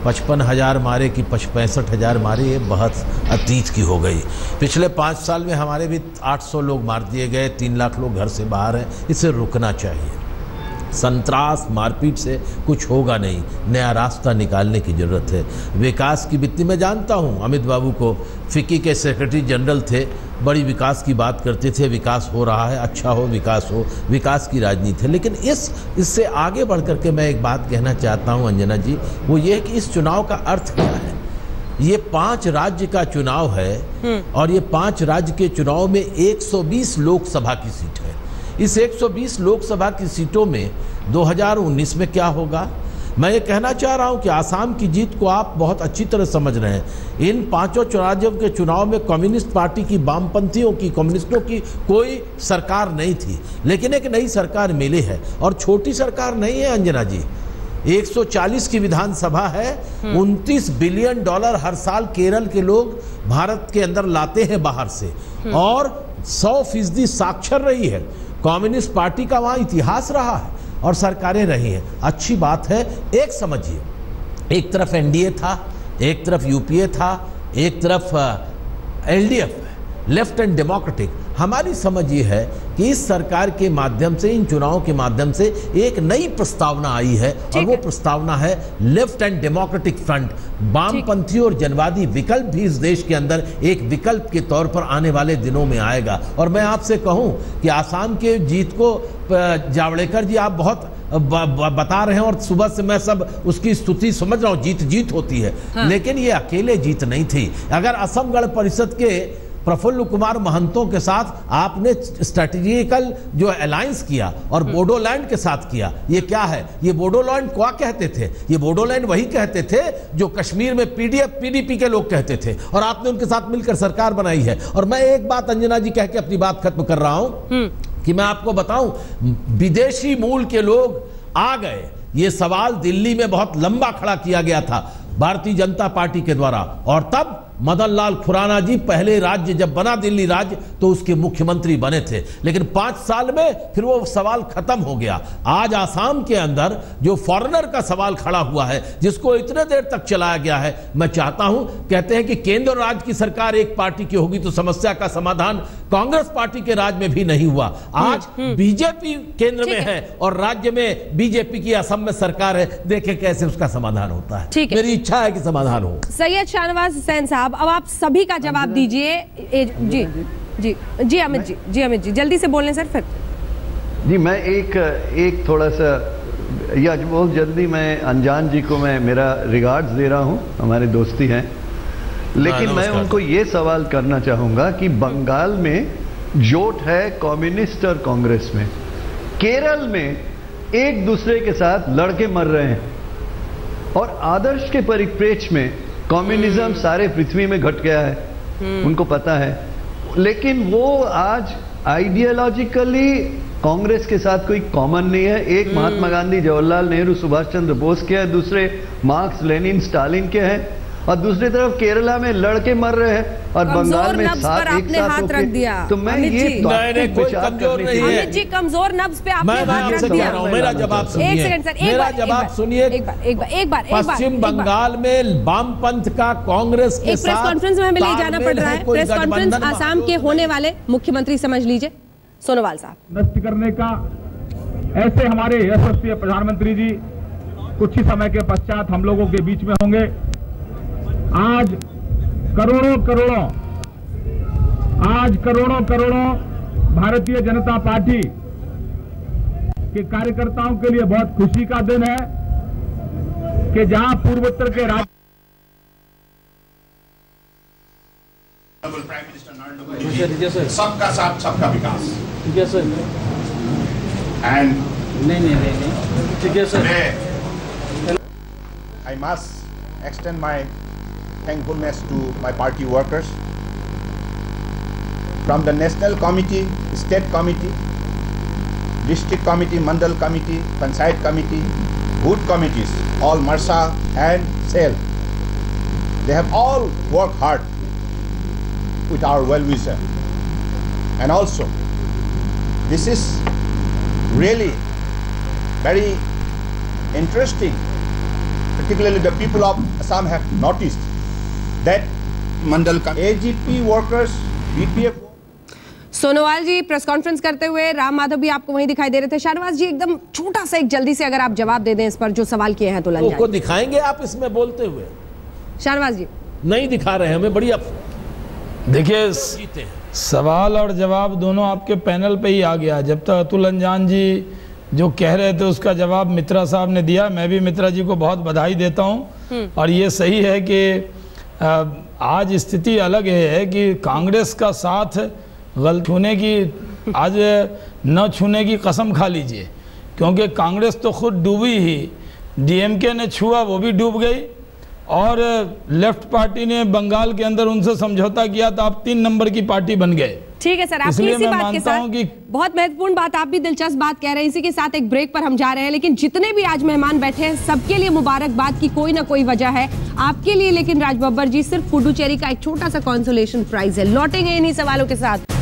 55,000 मारे कि 65,000 मारे, ये बहुत अतीत की हो गई। पिछले 5 साल में हमारे भी 800 लोग मार दिए गए, 3 लाख लोग घर से बाहर हैं। इसे रुकना चाहिए। संतरास मारपीट से कुछ होगा नहीं, नया रास्ता निकालने की ज़रूरत है। विकास की बित्ती, मैं जानता हूँ अमित बाबू को, फिक्की के सेक्रेटरी जनरल थे, बड़ी विकास की बात करते थे, विकास हो रहा है, अच्छा हो, विकास की राजनीति है। लेकिन इससे आगे बढ़ कर के मैं एक बात कहना चाहता हूँ अंजना जी, वो ये है कि इस चुनाव का अर्थ क्या है। ये 5 राज्य का चुनाव है और ये 5 राज्य के चुनाव में 120 लोकसभा की सीट है। इस 120 लोकसभा की सीटों में 2019 में क्या होगा, मैं ये कहना चाह रहा हूं कि आसाम की जीत को आप बहुत अच्छी तरह समझ रहे हैं। इन 5 राज्यों के चुनाव में कम्युनिस्ट पार्टी की, वामपंथियों की, कम्युनिस्टों की कोई सरकार नहीं थी, लेकिन एक नई सरकार मिली है और छोटी सरकार नहीं है अंजना जी। 140 की विधानसभा है, 29 बिलियन डॉलर हर साल केरल के लोग भारत के अंदर लाते हैं बाहर से, और 100% साक्षर रही है। कम्युनिस्ट पार्टी का वहाँ इतिहास रहा है और सरकारें रही हैं। अच्छी बात है। एक समझिए, एक तरफ एनडीए था, एक तरफ यूपीए था, एक तरफ एलडीएफ, लेफ्ट एंड डेमोक्रेटिक। हमारी समझ ये है कि इस सरकार के माध्यम से, इन चुनावों के माध्यम से एक नई प्रस्तावना आई है और वो प्रस्तावना है लेफ्ट एंड डेमोक्रेटिक फ्रंट। वामपंथी और जनवादी विकल्प भी इस देश के अंदर एक विकल्प के तौर पर आने वाले दिनों में आएगा। और मैं आपसे कहूं कि आसाम के जीत को जावड़ेकर जी आप बहुत बता रहे हैं और सुबह से मैं सब उसकी स्तुति समझ रहा हूं, जीत होती है। हाँ। लेकिन ये अकेले जीत नहीं थी। अगर असम गण परिषद के प्रफुल्ल कुमार महंतों के साथ आपने स्ट्रेटेजिकल जो अलायंस किया और बोडोलैंड के साथ किया, ये क्या है? ये बोडोलैंड क्या कहते थे? ये बोडोलैंड वही कहते थे जो कश्मीर में पीडीपी के लोग कहते थे, और आपने उनके साथ मिलकर सरकार बनाई है। और मैं एक बात अंजना जी कह के अपनी बात खत्म कर रहा हूं कि मैं आपको बताऊं, विदेशी मूल के लोग आ गए, ये सवाल दिल्ली में बहुत लंबा खड़ा किया गया था भारतीय जनता पार्टी के द्वारा, और तब मदन लाल खुराना जी पहले राज्य जब बना दिल्ली राज्य तो उसके मुख्यमंत्री बने थे। लेकिन 5 साल में फिर वो सवाल खत्म हो गया। आज आसाम के अंदर जो फॉरेनर का सवाल खड़ा हुआ है, जिसको इतने देर तक चलाया गया है, मैं चाहता हूं, कहते हैं कि केंद्र और राज्य की सरकार एक पार्टी की होगी तो समस्या का समाधान कांग्रेस पार्टी के राज्य में भी नहीं हुआ। आज बीजेपी केंद्र में है और राज्य में बीजेपी की असम में सरकार है, देखें कैसे उसका समाधान होता है। मेरी इच्छा है कि समाधान हो। सैयद शाहनवाज हुसैन साहब, अब आप सभी का जवाब दीजिए। जी अमित जी जल्दी से बोलने सर। फिर जी मैं एक थोड़ा सा, या बहुत जल्दी मैं अंजान जी को मैं मेरा रिगार्ड्स दे रहा हूं, हमारे दोस्ती हैं, लेकिन मैं उनको ये सवाल करना चाहूंगा कि बंगाल में जोट है कम्युनिस्ट और कांग्रेस में, केरल में एक दूसरे के साथ लड़के मर रहे हैं, और आदर्श के परिप्रेक्ष्य में कम्युनिज्म सारे पृथ्वी में घट गया है, उनको पता है। लेकिन वो आज आइडियोलॉजिकली कांग्रेस के साथ कोई कॉमन नहीं है। एक महात्मा गांधी, जवाहरलाल नेहरू, सुभाष चंद्र बोस के हैं, दूसरे मार्क्स, लेनिन, स्टालिन के हैं, और दूसरी तरफ केरला में लड़के मर रहे हैं और बंगाल में साथ हाथ रख दिया। तो मैं ये कोई कमजोर नहीं है। अमित जी, कमजोर नब्ज पे आपने हाथ रख दिया। मेरा जवाब सुनिए, एक सेकंड सर, मेरा जवाब सुनिए। एक बार पश्चिम बंगाल में वामपंथ का कांग्रेस के साथ प्रेस कॉन्फ्रेंस में हमें ले जाना पड़ रहा है। प्रेस कॉन्फ्रेंस आसाम के होने वाले मुख्यमंत्री समझ लीजिए, सोनोवाल साहब। नष्ट करने का ऐसे हमारे यशस्वी प्रधानमंत्री जी कुछ ही समय के पश्चात हम लोगों के बीच में होंगे। आज करोड़ों करोड़ों भारतीय जनता पार्टी के कार्यकर्ताओं के लिए बहुत खुशी का दिन है कि जहां पूर्वोत्तर के राज्य प्राइम मिनिस्टर नरेंद्र मोदी सबका साथ सबका विकास। and ठीक है sir. I must extend my thankfulness to my party workers from the National Committee, State Committee, District Committee, Mandal Committee, Panchayat Committee, Booth Committees, all Marsa and SAIL. They have all worked hard with our well-wisher. And also, this is really very interesting. Particularly the people of Assam have noticed that Mandal AGP workers, BPF। Sonowal ji press conference करते हुए, राम माधव भी आपको वहीं दिखाई दे रहे थे। शाहनवाज जी एकदम छोटा सा एक जल्दी से अगर आप जवाब दे दें इस पर जो सवाल किए हैं तो लग को दिखाएंगे आप इसमें बोलते हुए? शाहनवाज जी नहीं दिखा रहे हैं हमें, बढ़िया। देखिए सवाल और जवाब दोनों आपके पैनल पे ही आ गया। जब तक अतुल अंजान जी जो कह रहे थे उसका जवाब मित्रा साहब ने दिया। मैं भी मित्रा जी को बहुत बधाई देता हूं। और ये सही है कि आज स्थिति अलग है कि कांग्रेस का साथ गलत छूने की, आज न छूने की कसम खा लीजिए, क्योंकि कांग्रेस तो खुद डूबी ही, डीएमके ने छुआ वो भी डूब गई, और लेफ्ट पार्टी ने बंगाल के अंदर उनसे समझौता किया तो आप 3 नंबर की पार्टी बन गए। ठीक है सर, आपकी इसी बात के साथ बहुत महत्वपूर्ण बात, आप भी दिलचस्प बात कह रहे हैं। इसी के साथ एक ब्रेक पर हम जा रहे हैं, लेकिन जितने भी आज मेहमान बैठे हैं सबके लिए मुबारकबाद की कोई ना कोई वजह है आपके लिए। लेकिन राज बब्बर जी, सिर्फ पुडुचेरी का एक छोटा सा कंसोलेशन प्राइज है। लौटेंगे इन्हीं सवालों के साथ।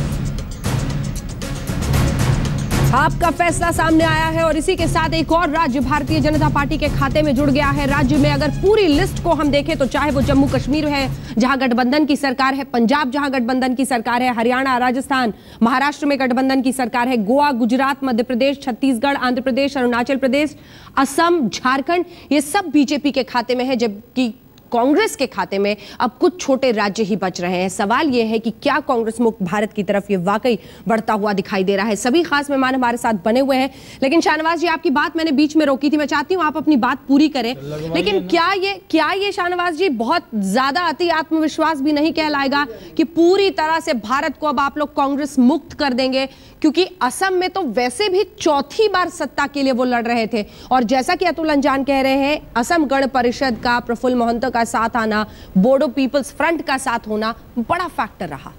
आपका फैसला सामने आया है और इसी के साथ एक और राज्य भारतीय जनता पार्टी के खाते में जुड़ गया है। राज्य में अगर पूरी लिस्ट को हम देखें तो चाहे वो जम्मू कश्मीर है जहां गठबंधन की सरकार है, पंजाब जहां गठबंधन की सरकार है, हरियाणा, राजस्थान, महाराष्ट्र में गठबंधन की सरकार है, गोवा, गुजरात, मध्य प्रदेश, छत्तीसगढ़, आंध्र प्रदेश, अरुणाचल प्रदेश, असम, झारखंड, ये सब बीजेपी के खाते में है, जबकि कांग्रेस के खाते में अब कुछ छोटे राज्य ही बच रहे हैं। सवाल यह है कि क्या कांग्रेस मुक्त भारत की तरफ ये वाकई बढ़ता हुआ दिखाई दे रहा है। सभी खास मेहमान हमारे साथ बने हुए हैं, लेकिन शाहनवाज जी आपकी बात मैंने बीच में रोकी थी, मैं चाहती हूं आप अपनी बात पूरी करें। लेकिन क्या ये शाहनवाज जी बहुत ज्यादा अति आत्मविश्वास भी नहीं कहलाएगा कि पूरी तरह से भारत को अब आप लोग कांग्रेस मुक्त कर देंगे? क्योंकि असम में तो वैसे भी चौथी बार सत्ता के लिए वो लड़ रहे थे, और जैसा कि अतुल अंजान कह रहे हैं, असम गण परिषद का प्रफुल्ल महंतो का साथ आना, बोडो पीपल्स फ्रंट का साथ होना बड़ा फैक्टर रहा।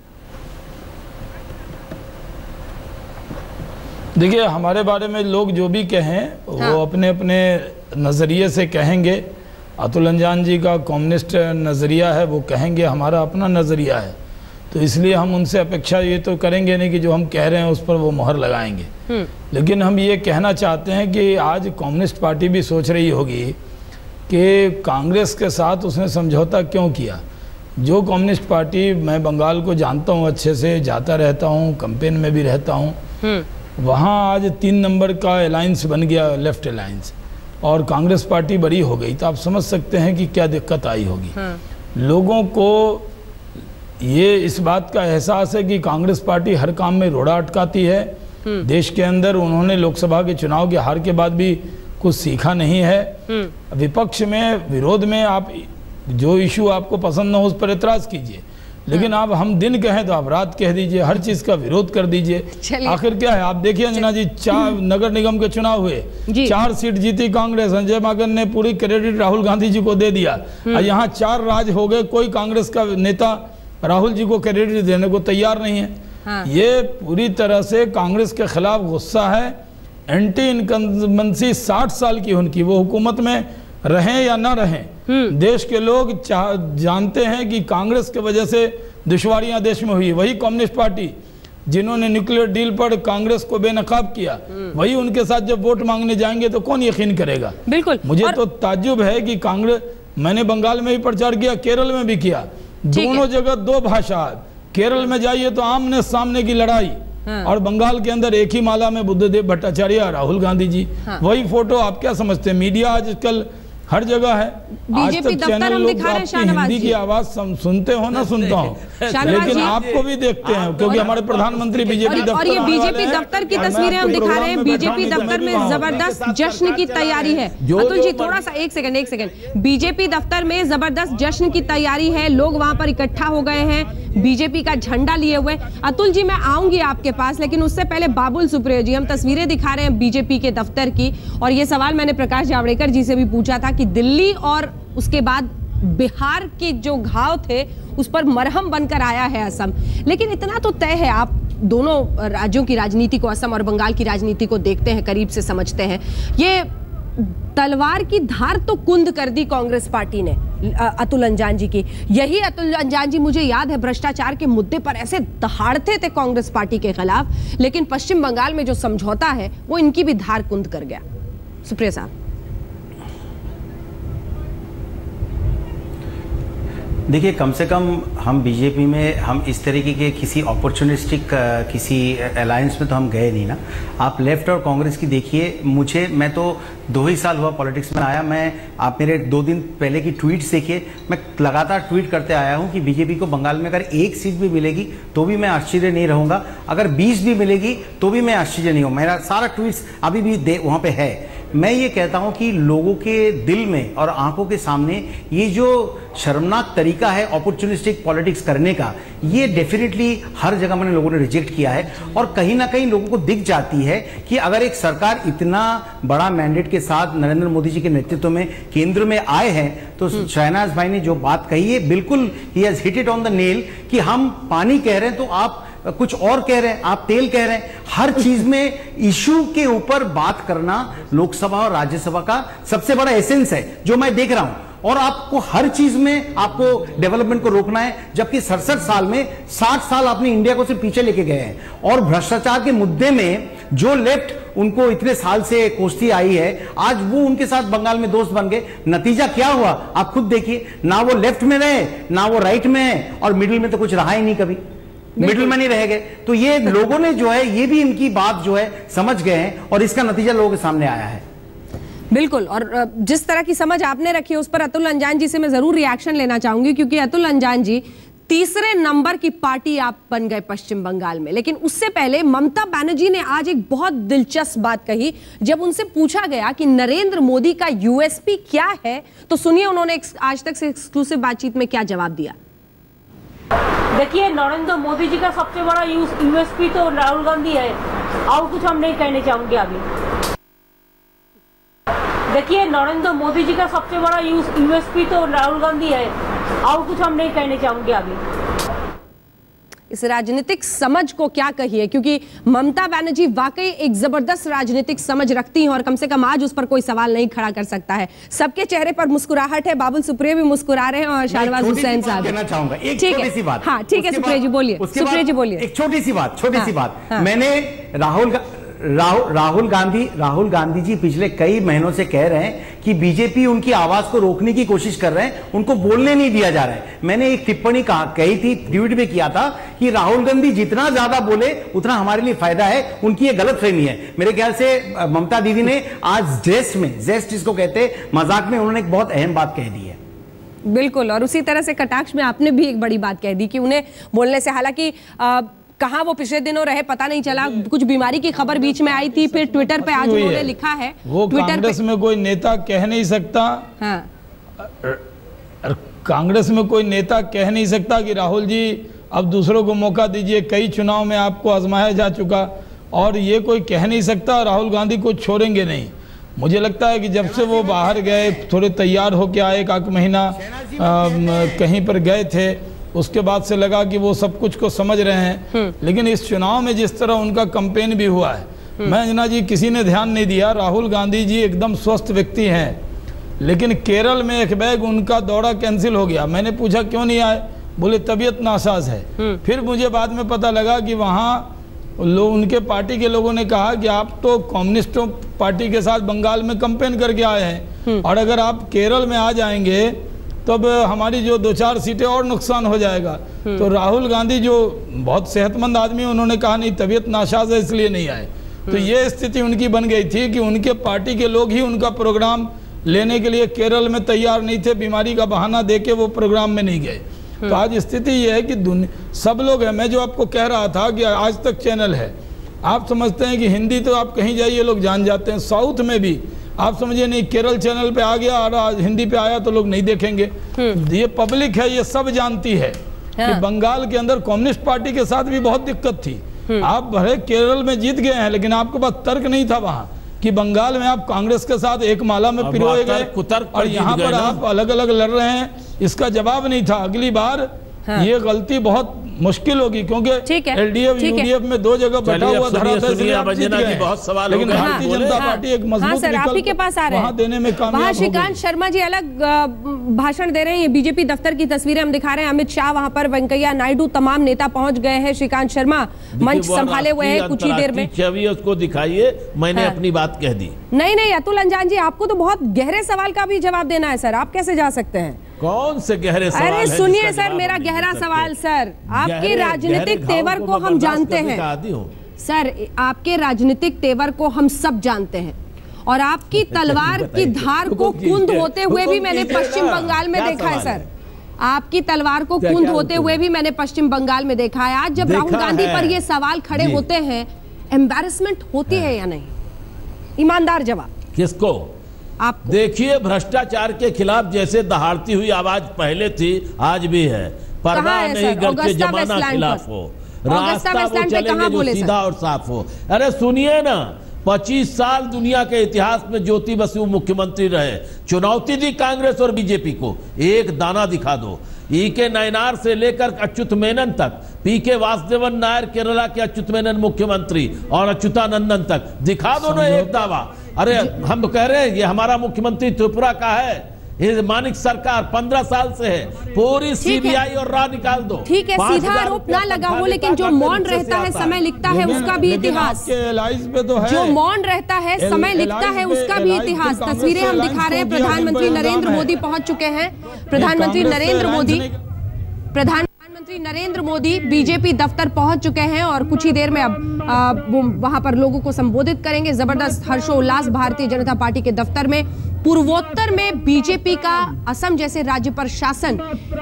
देखिए, हमारे बारे में लोग जो भी कहें वो अपने अपने नजरिए से कहेंगे। अतुल अंजान जी का कम्युनिस्ट नजरिया है, वो कहेंगे, हमारा अपना नजरिया है, तो इसलिए हम उनसे अपेक्षा ये तो करेंगे नहीं कि जो हम कह रहे हैं उस पर वो मोहर लगाएंगे। लेकिन हम ये कहना चाहते हैं कि आज कम्युनिस्ट पार्टी भी सोच रही होगी कि कांग्रेस के साथ उसने समझौता क्यों किया। जो कम्युनिस्ट पार्टी, मैं बंगाल को जानता हूँ अच्छे से, जाता रहता हूँ, कैंपेन में भी रहता हूँ, वहाँ आज 3 नंबर का अलायंस बन गया, लेफ्ट अलायंस, और कांग्रेस पार्टी बड़ी हो गई, तो आप समझ सकते हैं कि क्या दिक्कत आई होगी। लोगों को ये इस बात का एहसास है कि कांग्रेस पार्टी हर काम में रोड़ा अटकाती है। देश के अंदर उन्होंने लोकसभा के चुनाव के हार के बाद भी कुछ सीखा नहीं है। विपक्ष में, विरोध में आप जो इशू आपको पसंद न हो उस पर एतराज कीजिए, लेकिन आप हम दिन कहें तो आप रात कह दीजिए, हर चीज का विरोध कर दीजिए। आखिर क्या है? आप देखिए अंजना जी, 4 नगर निगम के चुनाव हुए, 4 सीट जीती कांग्रेस, संजय मागन ने पूरी क्रेडिट राहुल गांधी जी को दे दिया। यहाँ 4 राज्य हो गए, कोई कांग्रेस का नेता राहुल जी को क्रेडिट देने को तैयार नहीं है। ये पूरी तरह से कांग्रेस के खिलाफ गुस्सा है, एंटी इनकम्बेंसी 60 साल की उनकी, वो हुकूमत में रहें या ना रहें, देश के लोग जानते हैं कि कांग्रेस के वजह से दुश्वारियां देश में हुई। वही कम्युनिस्ट पार्टी जिन्होंने न्यूक्लियर डील पर कांग्रेस को बेनकाब किया, वही उनके साथ जब वोट मांगने जाएंगे तो कौन यकीन करेगा? बिल्कुल। मुझे तो ताज्जुब है कि कांग्रेस, मैंने बंगाल में भी प्रचार किया, केरल में भी किया, दोनों जगह 2 भाषा। केरल में जाइए तो आमने सामने की लड़ाई, और बंगाल के अंदर एक ही माला में बुद्धदेव भट्टाचार्य, राहुल गांधी जी। वही फोटो आप क्या समझते हैं? मीडिया आजकल हर जगह है। बीजेपी दफ्तर हम दिखा रहे हैं शाहनवाज हिंदी की आवाज सुनते हो ना सुनता हो, लेकिन आपको भी देखते हैं क्योंकि हमारे प्रधानमंत्री बीजेपी दफ्तर। और ये बीजेपी दफ्तर की तस्वीरें हम दिखा रहे हैं। बीजेपी दफ्तर में जबरदस्त जश्न की तैयारी है। अतुल जी थोड़ा सा एक सेकंड। बीजेपी दफ्तर में जबरदस्त जश्न की तैयारी है, लोग वहां पर इकट्ठा हो गए हैं बीजेपी का झंडा लिए हुए। अतुल जी मैं आऊंगी आपके पास, लेकिन उससे पहले बाबुल सुप्रियो जी, हम तस्वीरें दिखा रहे हैं बीजेपी के दफ्तर की, और ये सवाल मैंने प्रकाश जावड़ेकर जी से भी पूछा था कि दिल्ली और उसके बाद बिहार के जो घाव थे उस पर मरहम बनकर आया है असम। लेकिन इतना तो तय है, आप दोनों राज्यों की राजनीति को, असम और बंगाल की राजनीति को देखते हैं, करीब से समझते हैं, ये तलवार की धार तो कुंद कर दी कांग्रेस पार्टी ने अतुल अंजान जी की। यही अतुल अंजान जी मुझे याद है भ्रष्टाचार के मुद्दे पर ऐसे दहाड़ते थे कांग्रेस पार्टी के खिलाफ, लेकिन पश्चिम बंगाल में जो समझौता है वो इनकी भी धार कुंद कर गया। सुप्रिया साहब देखिए, कम से कम हम बीजेपी में हम इस तरीके के किसी अपॉर्चुनिस्टिक किसी अलायंस में तो हम गए नहीं ना। आप लेफ्ट और कांग्रेस की देखिए, मैं तो 2 ही साल हुआ पॉलिटिक्स में आया। आप मेरे 2 दिन पहले की ट्वीट्स देखिए, मैं लगातार ट्वीट करते आया हूं कि बीजेपी को बंगाल में अगर 1 सीट भी मिलेगी तो भी मैं आश्चर्य नहीं रहूंगा, अगर 20 भी मिलेगी तो भी मैं आश्चर्य नहीं हूँ। मेरा सारा ट्वीट्स अभी भी वहां पे है। मैं ये कहता हूं कि लोगों के दिल में और आंखों के सामने ये जो शर्मनाक तरीका है अपॉर्चुनिस्टिक पॉलिटिक्स करने का, ये डेफिनेटली हर जगह मैंने लोगों ने रिजेक्ट किया है। और कहीं ना कहीं लोगों को दिख जाती है कि अगर एक सरकार इतना बड़ा मैंडेट के साथ नरेंद्र मोदी जी के नेतृत्व में केंद्र में आए हैं, तो शहनाज भाई ने जो बात कही है बिल्कुल he has hit it on the nail कि हम पानी कह रहे हैं तो आप कुछ और कह रहे हैं, आप तेल कह रहे हैं। हर चीज में इशू के ऊपर बात करना लोकसभा और राज्यसभा का सबसे बड़ा एसेंस है जो मैं देख रहा हूं। और आपको हर चीज में आपको डेवलपमेंट को रोकना है, जबकि 67 साल में 60 साल आपने इंडिया को सिर्फ पीछे लेके गए हैं। और भ्रष्टाचार के मुद्दे में जो लेफ्ट उनको इतने साल से कोसती आई है, आज वो उनके साथ बंगाल में दोस्त बन गए। नतीजा क्या हुआ आप खुद देखिए, ना वो लेफ्ट में रहे ना वो राइट में है, और मिडिल में तो कुछ रहा ही नहीं, कभी मिडिल में नहीं रह गए। तो ये लोगों ने जो है ये भी इनकी बात जो है समझ गए हैं, और इसका नतीजा लोगों के सामने आया है। बिल्कुल, और जिस तरह की समझ आपने रखी है उस पर अतुल अंजान जी से मैं जरूर रिएक्शन लेना चाहूंगी, क्योंकि अतुल अंजान जी 3रे नंबर की पार्टी आप बन गए पश्चिम बंगाल में। लेकिन उससे पहले ममता बनर्जी ने आज एक बहुत दिलचस्प बात कही। जब उनसे पूछा गया कि नरेंद्र मोदी का यूएसपी क्या है, तो सुनिए उन्होंने आज तक से एक्सक्लूसिव बातचीत में क्या जवाब दिया। देखिए, नरेंद्र मोदी जी का सबसे बड़ा यूएसपी तो राहुल गांधी है, और कुछ हम नहीं कहने चाहूंगे अभी। देखिए, नरेंद्र मोदी जी का सबसे बड़ा यूएसपी तो राहुल गांधी है, और कुछ हम नहीं कहने चाहूंगे अभी। इस राजनीतिक समझ को क्या कहिए, क्योंकि ममता बनर्जी वाकई एक जबरदस्त राजनीतिक समझ रखती हैं, और कम से कम आज उस पर कोई सवाल नहीं खड़ा कर सकता है। सबके चेहरे पर मुस्कुराहट है, बाबुल सुप्रियो भी मुस्कुरा रहे हैं, और शाहनवाज हुसैन साहब कहना चाहूंगा एक ठीक छोटी सी बात। हाँ ठीक है, सुप्रियो जी बोलिए, सुप्रियो जी बोलिए। एक छोटी सी बात। मैंने राहुल गांधी जी पिछले कई महीनों से कह रहे हैं कि बीजेपी उनकी आवाज को रोकने की कोशिश कर रहे हैं, उनको बोलने नहीं दिया जा रहा है। मैंने एक टिप्पणी कही थी, ट्वीट भी किया था कि राहुल गांधी जितना ज्यादा बोले उतना हमारे लिए फायदा है, उनकी ये गलतफहमी है। मेरे ख्याल से ममता दीदी ने आज जेस्ट इसको कहते मजाक में, उन्होंने एक बहुत अहम बात कह दी है। बिल्कुल, और उसी तरह से कटाक्ष में आपने भी एक बड़ी बात कह दी कि उन्हें बोलने से, हालांकि कहाँ वो पिछले दिनों रहे पता नहीं चला, कुछ बीमारी की खबर बीच में आई थी, फिर ट्विटर पे आज उन्होंने लिखा है, वो कांग्रेस में कोई नेता कह नहीं सकता। हाँ। कांग्रेस में कोई नेता कह नहीं सकता कि राहुल जी अब दूसरों को मौका दीजिए, कई चुनाव में आपको आजमाया जा चुका, और ये कोई कह नहीं सकता राहुल गांधी को छोड़ेंगे नहीं। मुझे लगता है कि जब से वो बाहर गए, थोड़े तैयार होके आए, 1 महीना कहीं पर गए थे, उसके बाद से लगा कि वो सब कुछ को समझ रहे हैं। लेकिन इस चुनाव में जिस तरह उनका कैंपेन भी हुआ है, मैं अंजना जी किसी ने ध्यान नहीं दिया। राहुल गांधी जी एकदम स्वस्थ व्यक्ति हैं, लेकिन केरल में एक बैग उनका दौरा कैंसिल हो गया। मैंने पूछा क्यों नहीं आए, बोले तबीयत नासाज है। फिर मुझे बाद में पता लगा कि वहाँ लोग, उनके पार्टी के लोगों ने कहा कि आप तो कम्युनिस्टों पार्टी के साथ बंगाल में कैंपेन करके आए हैं, और अगर आप केरल में आ जाएंगे तब हमारी जो 2-4 सीटें और नुकसान हो जाएगा। तो राहुल गांधी जो बहुत सेहतमंद आदमी, उन्होंने कहा नहीं तबीयत नासाज है इसलिए नहीं आए। तो ये स्थिति उनकी बन गई थी कि उनके पार्टी के लोग ही उनका प्रोग्राम लेने के लिए केरल में तैयार नहीं थे, बीमारी का बहाना देके वो प्रोग्राम में नहीं गए। तो आज स्थिति ये है कि सब लोग हैं। मैं जो आपको कह रहा था कि आज तक चैनल है, आप समझते हैं कि हिंदी तो आप कहीं जाइए लोग जान जाते हैं, साउथ में भी आप समझिए नहीं, केरल चैनल पे आ गया और आज हिंदी पे आया तो लोग नहीं देखेंगे। ये पब्लिक है, ये सब जानती है कि बंगाल के अंदर कम्युनिस्ट पार्टी के साथ भी बहुत दिक्कत थी। आप भले केरल में जीत गए हैं, लेकिन आपके पास तर्क नहीं था वहां कि बंगाल में आप कांग्रेस के साथ एक माला में पिरोए गए और यहाँ पर आप अलग अलग लड़ रहे हैं, इसका जवाब नहीं था। अगली बार ये गलती बहुत मुश्किल होगी, क्योंकि एलडीएफ यूडीएफ में 2 जगह बैठा हुआ धरा था, इसलिए आप जीत गए। बहुत सवाल, लेकिन भारतीय जनता पार्टी एक मजबूत आप ही के पास आ रहे हैं, देने में कामयाब हो गई। श्रीकांत शर्मा जी अलग भाषण दे रहे हैं। बीजेपी दफ्तर की तस्वीरें हम दिखा रहे हैं, अमित शाह वहां पर, वेंकैया नायडू, तमाम नेता पहुंच गए हैं। श्रीकांत शर्मा मंच संभाले हुए हैं, कुछ ही देर में छवि उसको दिखाइए। मैंने अपनी बात कह दी। नहीं, अतुल अंजान जी, आपको तो बहुत गहरे सवाल का भी जवाब देना है सर, आप कैसे जा सकते हैं? कौन से गहरे सवाल? अरे सुनिए सर, मेरा गहरा सवाल सर, आपके राजनीतिक तेवर को हम जानते हैं सर, आपके राजनीतिक तेवर को हम सब जानते हैं, और आपकी तलवार की धार को कुंद होते हुए भी मैंने पश्चिम बंगाल में देखा है सर। आपकी तलवार को कुंद होते हुए भी मैंने पश्चिम बंगाल में देखा है। आज जब राहुल गांधी पर ये सवाल खड़े होते हैं, एम्बैरेसमेंट होती है या नहीं? ईमानदार जवाब। किसको? आपको। देखिए, भ्रष्टाचार के खिलाफ जैसे दहाड़ती हुई आवाज पहले थी, आज भी है। परवाह नहीं करके जमाना खिलाफ हो, रास्ता वो चलेंगे जो सीधा और साफ हो। अरे सुनिए ना, 25 साल दुनिया के इतिहास में ज्योति बसु मुख्यमंत्री रहे, चुनौती दी कांग्रेस और बीजेपी को, एक दाना दिखा दो। के नयनार से लेकर अच्युत मेनन तक, के वासुदेवन नायर केरला के अच्युत मेनन मुख्यमंत्री और अच्युतानंदन तक, दिखा दो ना एक दावा। अरे हम तो कह रहे हैं, ये हमारा मुख्यमंत्री त्रिपुरा का है, ये मानिक सरकार 15 साल से है, पूरी सीबीआई और रॉ निकाल दो। ठीक है, सीधा आरोप ना लगा हो, लेकिन जो मौन रहता है समय लिखता है उसका भी इतिहास। जो मौन रहता है समय लिखता है उसका भी इतिहास। तस्वीरें हम दिखा रहे हैं, प्रधानमंत्री नरेंद्र मोदी पहुंच चुके हैं। प्रधानमंत्री नरेंद्र मोदी बीजेपी दफ्तर पहुंच चुके हैं और कुछ ही देर में अब वो वहां पर लोगों को संबोधित करेंगे। जबरदस्त हर्षोल्लास भारतीय जनता पार्टी के दफ्तर में। पूर्वोत्तर में बीजेपी का असम जैसे राज्य पर शासन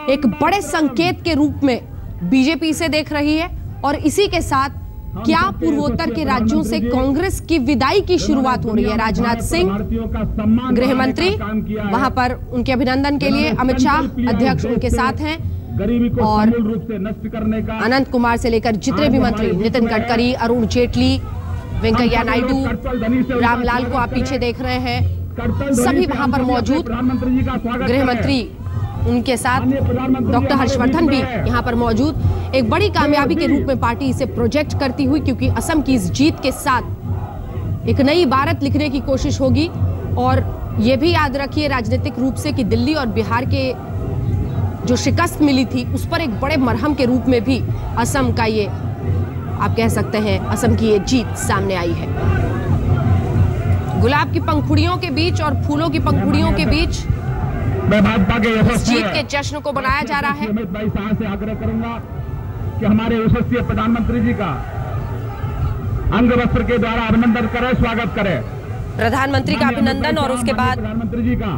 एक बड़े संकेत के रूप में बीजेपी से देख रही है, और इसी के साथ क्या पूर्वोत्तर के राज्यों से कांग्रेस की विदाई की शुरुआत हो रही है। राजनाथ सिंह गृह मंत्री वहां पर उनके अभिनंदन के लिए, अमित शाह अध्यक्ष उनके साथ हैं, और अनंत कुमार से लेकर जितने भी मंत्री, नितिन गडकरी, अरुण जेटली, वेंकैया नायडू, रामलाल को आप पीछे देख रहे हैं, सभी वहां पर मौजूद। गृह मंत्री उनके साथ, डॉक्टर हर्षवर्धन भी यहां पर मौजूद। एक बड़ी कामयाबी के रूप में पार्टी इसे प्रोजेक्ट करती हुई, क्योंकि असम की इस जीत के साथ एक नई इबारत लिखने की कोशिश होगी। और यह भी याद रखिए राजनीतिक रूप से कि दिल्ली और बिहार के जो शिकस्त मिली थी उस पर एक बड़े मरहम के रूप में भी असम का ये, आप कह सकते हैं, असम की ये जीत सामने आई है। गुलाब की पंखुड़ियों के बीच और फूलों की पंखुड़ियों के बीच इस जीत के जश्न को मनाया जा रहा है। अमित भाई शाह से आग्रह करूंगा कि हमारे यशस्वी प्रधानमंत्री जी का अंग वस्त्र के द्वारा अभिनंदन करें, स्वागत करें। प्रधानमंत्री का अभिनंदन, और उसके बाद प्रधानमंत्री जी का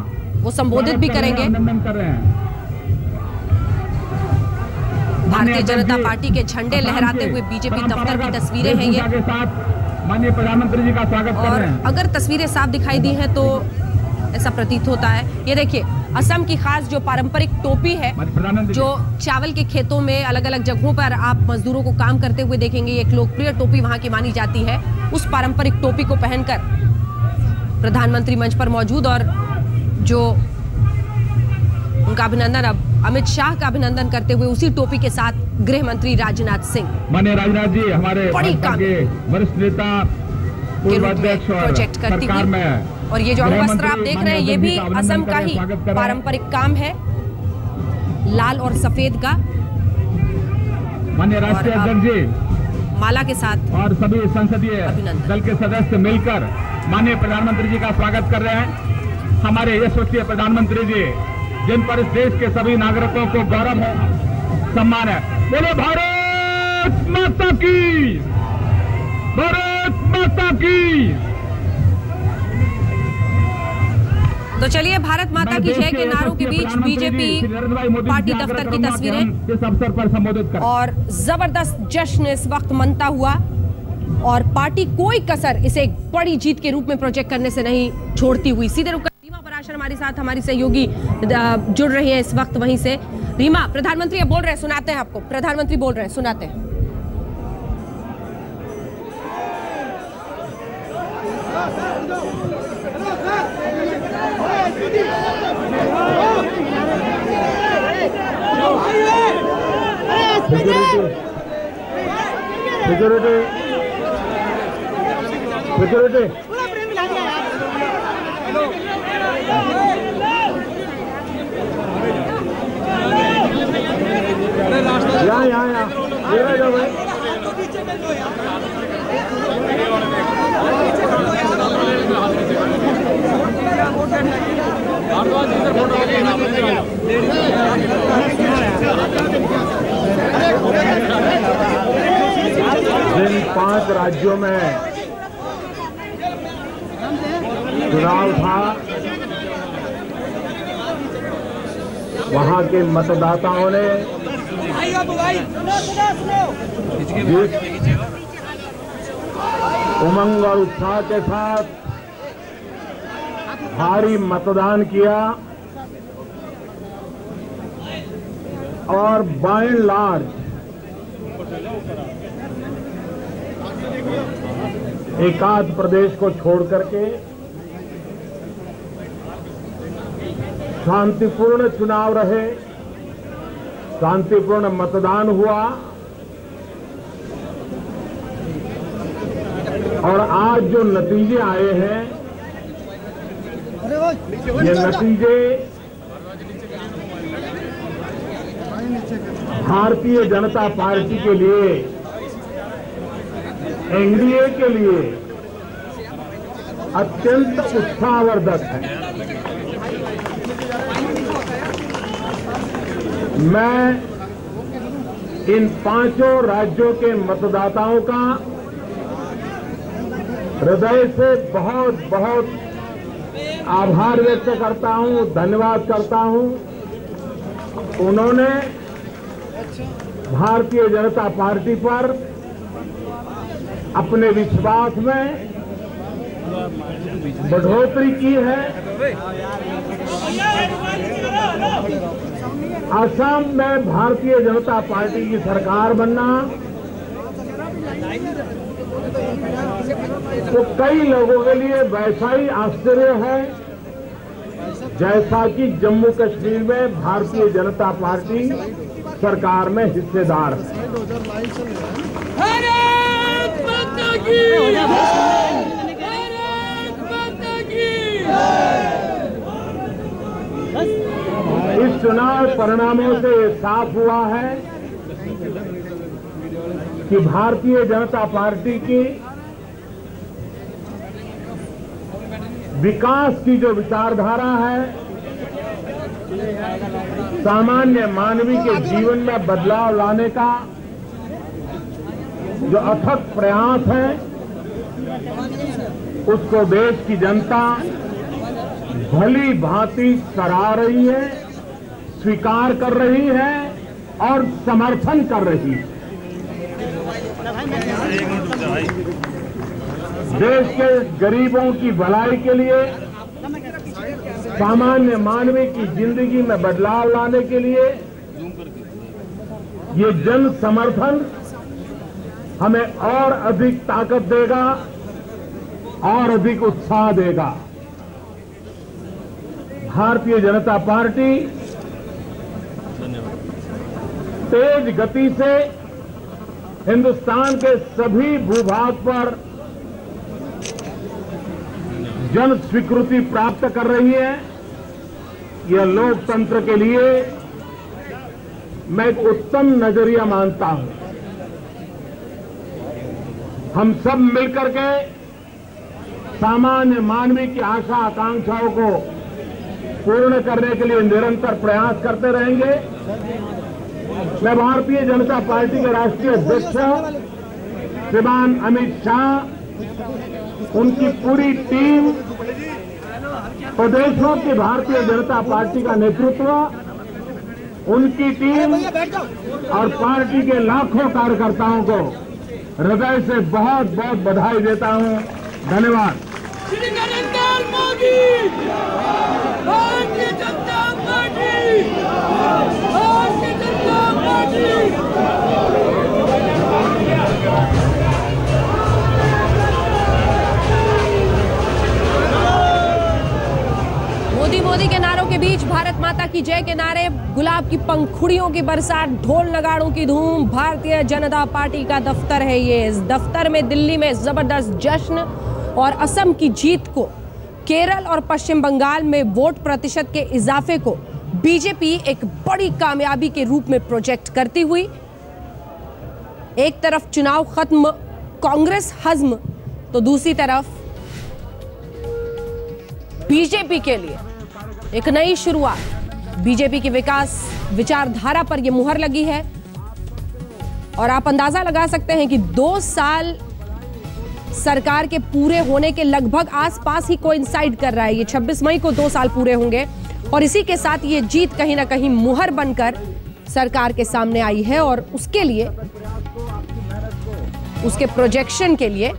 वो संबोधित भी करेंगे। अभिनंदन कर रहे हैं। भारतीय जनता पार्टी के झंडे लहराते हुए बीजेपी दफ्तर की तस्वीरें हैं ये, माननीय प्रधानमंत्री जी का स्वागत कर रहे हैं। अगर तस्वीरें साफ दिखाई दी हैं तो ऐसा प्रतीत होता है। ये देखिए, असम की खास जो पारंपरिक टोपी है, जो चावल के खेतों में अलग अलग जगहों पर आप मजदूरों को काम करते हुए देखेंगे, एक लोकप्रिय टोपी वहां की मानी जाती है। उस पारंपरिक टोपी को पहनकर प्रधानमंत्री मंच पर मौजूद, और जो उनका अभिनंदन, अब अमित शाह का अभिनंदन करते हुए उसी टोपी के साथ गृह मंत्री राजनाथ सिंह। माननीय राजनाथ जी हमारे वरिष्ठ नेता, पूर्व अध्यक्ष और सरकार में, और ये जो अंगवस्त्र आप देख रहे हैं ये भी असम का ही पारंपरिक काम है, लाल और सफेद का। माननीय राष्ट्रीय अध्यक्ष जी माला के साथ और सभी संसदीय दल के सदस्य मिलकर माननीय प्रधानमंत्री जी का स्वागत कर रहे हैं। हमारे यशस्वी प्रधानमंत्री जी, जिन पर इस देश के सभी नागरिकों को गौरव है, सम्मान है। बोलो भारत माता की, भारत माता की। तो चलिए, भारत माता की जय के नारों के बीच बीजेपी पार्टी दफ्तर की तस्वीरें इस अवसर पर संबोधित कर और जबरदस्त जश्न इस वक्त मनता हुआ और पार्टी कोई कसर इसे एक बड़ी जीत के रूप में प्रोजेक्ट करने से नहीं छोड़ती हुई। सीधे रुक रीमा पराशर हमारे साथ, हमारी सहयोगी जुड़ रही है इस वक्त वहीं से। रीमा, प्रधानमंत्री बोल रहे हैं, सुनाते हैं आपको। प्रधानमंत्री बोल रहे हैं, सुनाते हैं। सिक्योरिटी यहाँ जिन 5 राज्यों में चुनाव था, वहां के मतदाताओं ने जिस उमंग और उत्साह के साथ भारी मतदान किया और बाय एंड लार्ज एकाध प्रदेश को छोड़ करके शांतिपूर्ण चुनाव रहे, शांतिपूर्ण मतदान हुआ और आज जो नतीजे आए हैं, ये नतीजे भारतीय जनता पार्टी के लिए, एनडीए के लिए अत्यंत उत्साहवर्धक है। मैं इन 5 राज्यों के मतदाताओं का हृदय से बहुत बहुत आभार व्यक्त करता हूं, धन्यवाद करता हूं। उन्होंने भारतीय जनता पार्टी पर अपने विश्वास में बढ़ोतरी की है। असम में भारतीय जनता पार्टी की सरकार बनना तो कई लोगों के लिए वैसा ही आश्चर्य है जैसा कि जम्मू कश्मीर में भारतीय जनता पार्टी सरकार में हिस्सेदार है। भारत माता की इस चुनाव परिणामों से साफ हुआ है कि भारतीय जनता पार्टी की विकास की जो विचारधारा है, सामान्य मानवी के जीवन में बदलाव लाने का जो अथक प्रयास है, उसको देश की जनता भली भांति सराह रही है, स्वीकार कर रही है और समर्थन कर रही है। देश के गरीबों की भलाई के लिए, सामान्य मानवी की जिंदगी में बदलाव लाने के लिए ये जन समर्थन हमें और अधिक ताकत देगा और अधिक उत्साह देगा। भारतीय जनता पार्टी तेज गति से हिंदुस्तान के सभी भूभाग पर जन स्वीकृति प्राप्त कर रही है। यह लोकतंत्र के लिए मैं एक उत्तम नजरिया मानता हूं। हम सब मिलकर के सामान्य मानवी की आशा आकांक्षाओं को पूर्ण करने के लिए निरंतर प्रयास करते रहेंगे। मैं भारतीय जनता पार्टी के राष्ट्रीय अध्यक्ष श्रीमान अमित शाह, उनकी पूरी टीम प्रदेशों की भारतीय जनता पार्टी का नेतृत्व, उनकी टीम और पार्टी के लाखों कार्यकर्ताओं को हृदय से बहुत बहुत बधाई देता हूं। धन्यवाद। Shri Narendra Modi, Bharatiya Janata party, Bharatiya Janata party. मोदी के नारों के बीच भारत माता की जय के नारे, गुलाब की पंखुड़ियों की बरसात, ढोल नगाड़ों की धूम। भारतीय जनता पार्टी का दफ्तर है ये। इस दफ्तर में दिल्ली में जबरदस्त जश्न और असम की जीत को, केरल और पश्चिम बंगाल में वोट प्रतिशत के इजाफे को बीजेपी एक बड़ी कामयाबी के रूप में प्रोजेक्ट करती हुई, एक तरफ चुनाव खत्म, कांग्रेस हज्म, तो दूसरी तरफ बीजेपी के लिए एक नई शुरुआत। बीजेपी की विकास विचारधारा पर यह मुहर लगी है और आप अंदाजा लगा सकते हैं कि 2 साल सरकार के पूरे होने के लगभग आसपास ही कोइंसाइड कर रहा है। ये 26 मई को 2 साल पूरे होंगे और इसी के साथ ये जीत कहीं ना कहीं मुहर बनकर सरकार के सामने आई है और उसके लिए, उसके प्रोजेक्शन के लिए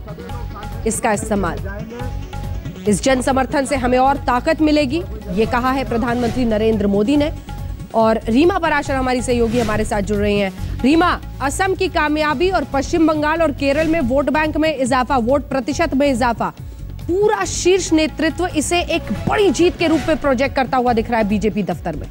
इसका इस्तेमाल, इस जन समर्थन से हमें और ताकत मिलेगी, ये कहा है प्रधानमंत्री नरेंद्र मोदी ने। और रीमा पराशर हमारी सहयोगी हमारे साथ जुड़ रही हैं। रीमा, असम की कामयाबी और पश्चिम बंगाल और केरल में वोट बैंक में इजाफा, वोट प्रतिशत में इजाफा, पूरा शीर्ष नेतृत्व इसे एक बड़ी जीत के रूप में प्रोजेक्ट करता हुआ दिख रहा है बीजेपी दफ्तर में।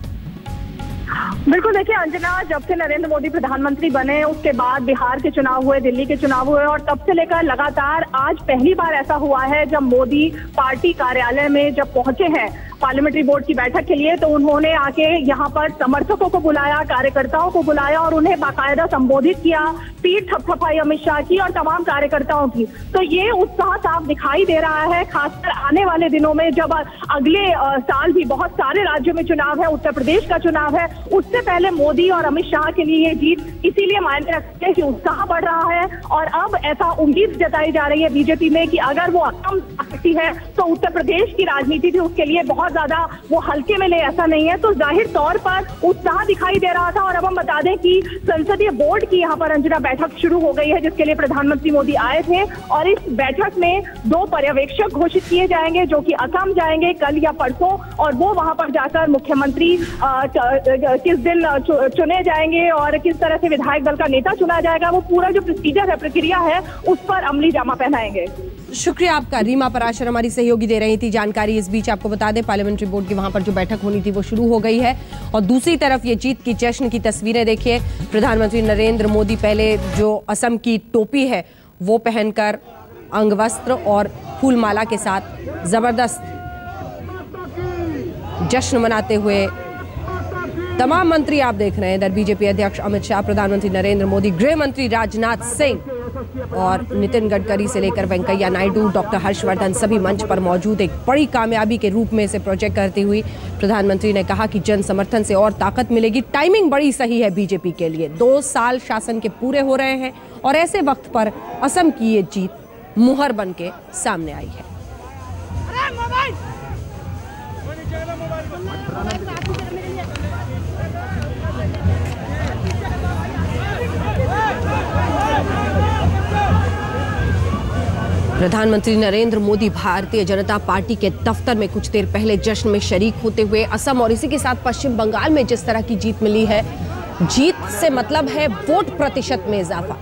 बिल्कुल, देखिए अंजना, जब से नरेंद्र मोदी प्रधानमंत्री बने उसके बाद बिहार के चुनाव हुए, दिल्ली के चुनाव हुए और तब से लेकर लगातार आज पहली बार ऐसा हुआ है जब मोदी पार्टी कार्यालय में जब पहुंचे हैं पार्लियामेंट्री बोर्ड की बैठक के लिए, तो उन्होंने आके यहाँ पर समर्थकों को बुलाया, कार्यकर्ताओं को बुलाया और उन्हें बाकायदा संबोधित किया, पीठ थपथपाई अमित शाह की और तमाम कार्यकर्ताओं की। तो ये उत्साह साफ दिखाई दे रहा है, खासकर आने वाले दिनों में जब अगले साल भी बहुत सारे राज्यों में चुनाव है, उत्तर प्रदेश का चुनाव है, उससे पहले मोदी और अमित शाह के लिए ये जीत इसीलिए मायने रखते हैं कि उत्साह बढ़ रहा है और अब ऐसा उम्मीद जताई जा रही है बीजेपी में कि अगर वो असम सकती है तो उत्तर प्रदेश की राजनीति भी उसके लिए बहुत ज्यादा वो हल्के में ले, ऐसा नहीं है। तो जाहिर तौर पर उत्साह दिखाई दे रहा था। और अब हम बता दें कि संसदीय बोर्ड की यहाँ पर अंजना बैठक शुरू हो गई है जिसके लिए प्रधानमंत्री मोदी आए थे और इस बैठक में 2 पर्यवेक्षक घोषित किए जाएंगे जो कि असम जाएंगे कल या परसों और वो वहां पर जाकर मुख्यमंत्री किस दिन चुने जाएंगे और किस तरह से विधायक दल का नेता चुना जाएगा, वो पूरा जो प्रोसीजर है, प्रक्रिया है, उस पर अमली जामा पहनाएंगे। शुक्रिया आपका। रीमा पराशर हमारी सहयोगी दे रही थी जानकारी। इस बीच आपको बता दें पार्लियामेंट्री बोर्ड की वहां पर जो बैठक होनी थी वो शुरू हो गई है और दूसरी तरफ ये जीत की जश्न की तस्वीरें देखिए। प्रधानमंत्री नरेंद्र मोदी पहले जो असम की टोपी है वो पहनकर अंगवस्त्र और फूलमाला के साथ जबरदस्त जश्न मनाते हुए, तमाम मंत्री आप देख रहे हैं इधर, बीजेपी अध्यक्ष अमित शाह, प्रधानमंत्री नरेंद्र मोदी, गृह मंत्री राजनाथ सिंह और नितिन गडकरी से लेकर वेंकैया नायडू, डॉक्टर हर्षवर्धन, सभी मंच पर मौजूद। एक बड़ी कामयाबी के रूप में इसे प्रोजेक्ट करती हुई प्रधानमंत्री ने कहा कि जन समर्थन से और ताकत मिलेगी। टाइमिंग बड़ी सही है बीजेपी के लिए, 2 साल शासन के पूरे हो रहे हैं और ऐसे वक्त पर असम की ये जीत मुहर बन के सामने आई है। प्रधानमंत्री नरेंद्र मोदी भारतीय जनता पार्टी के दफ्तर में कुछ देर पहले जश्न में शरीक होते हुए असम और इसी के साथ पश्चिम बंगाल में जिस तरह की जीत मिली है, जीत से मतलब है वोट प्रतिशत में इजाफा।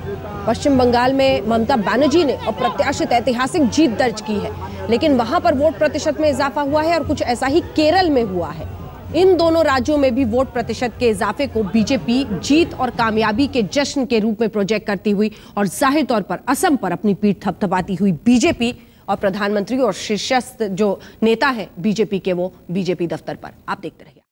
पश्चिम बंगाल में ममता बनर्जी ने अप्रत्याशित ऐतिहासिक जीत दर्ज की है, लेकिन वहां पर वोट प्रतिशत में इजाफा हुआ है और कुछ ऐसा ही केरल में हुआ है। इन दोनों राज्यों में भी वोट प्रतिशत के इजाफे को बीजेपी जीत और कामयाबी के जश्न के रूप में प्रोजेक्ट करती हुई और जाहिर तौर पर असम पर अपनी पीठ थपथपाती हुई बीजेपी और प्रधानमंत्री और शीर्षस्थ जो नेता है बीजेपी के, वो बीजेपी दफ्तर पर। आप देखते रहिए।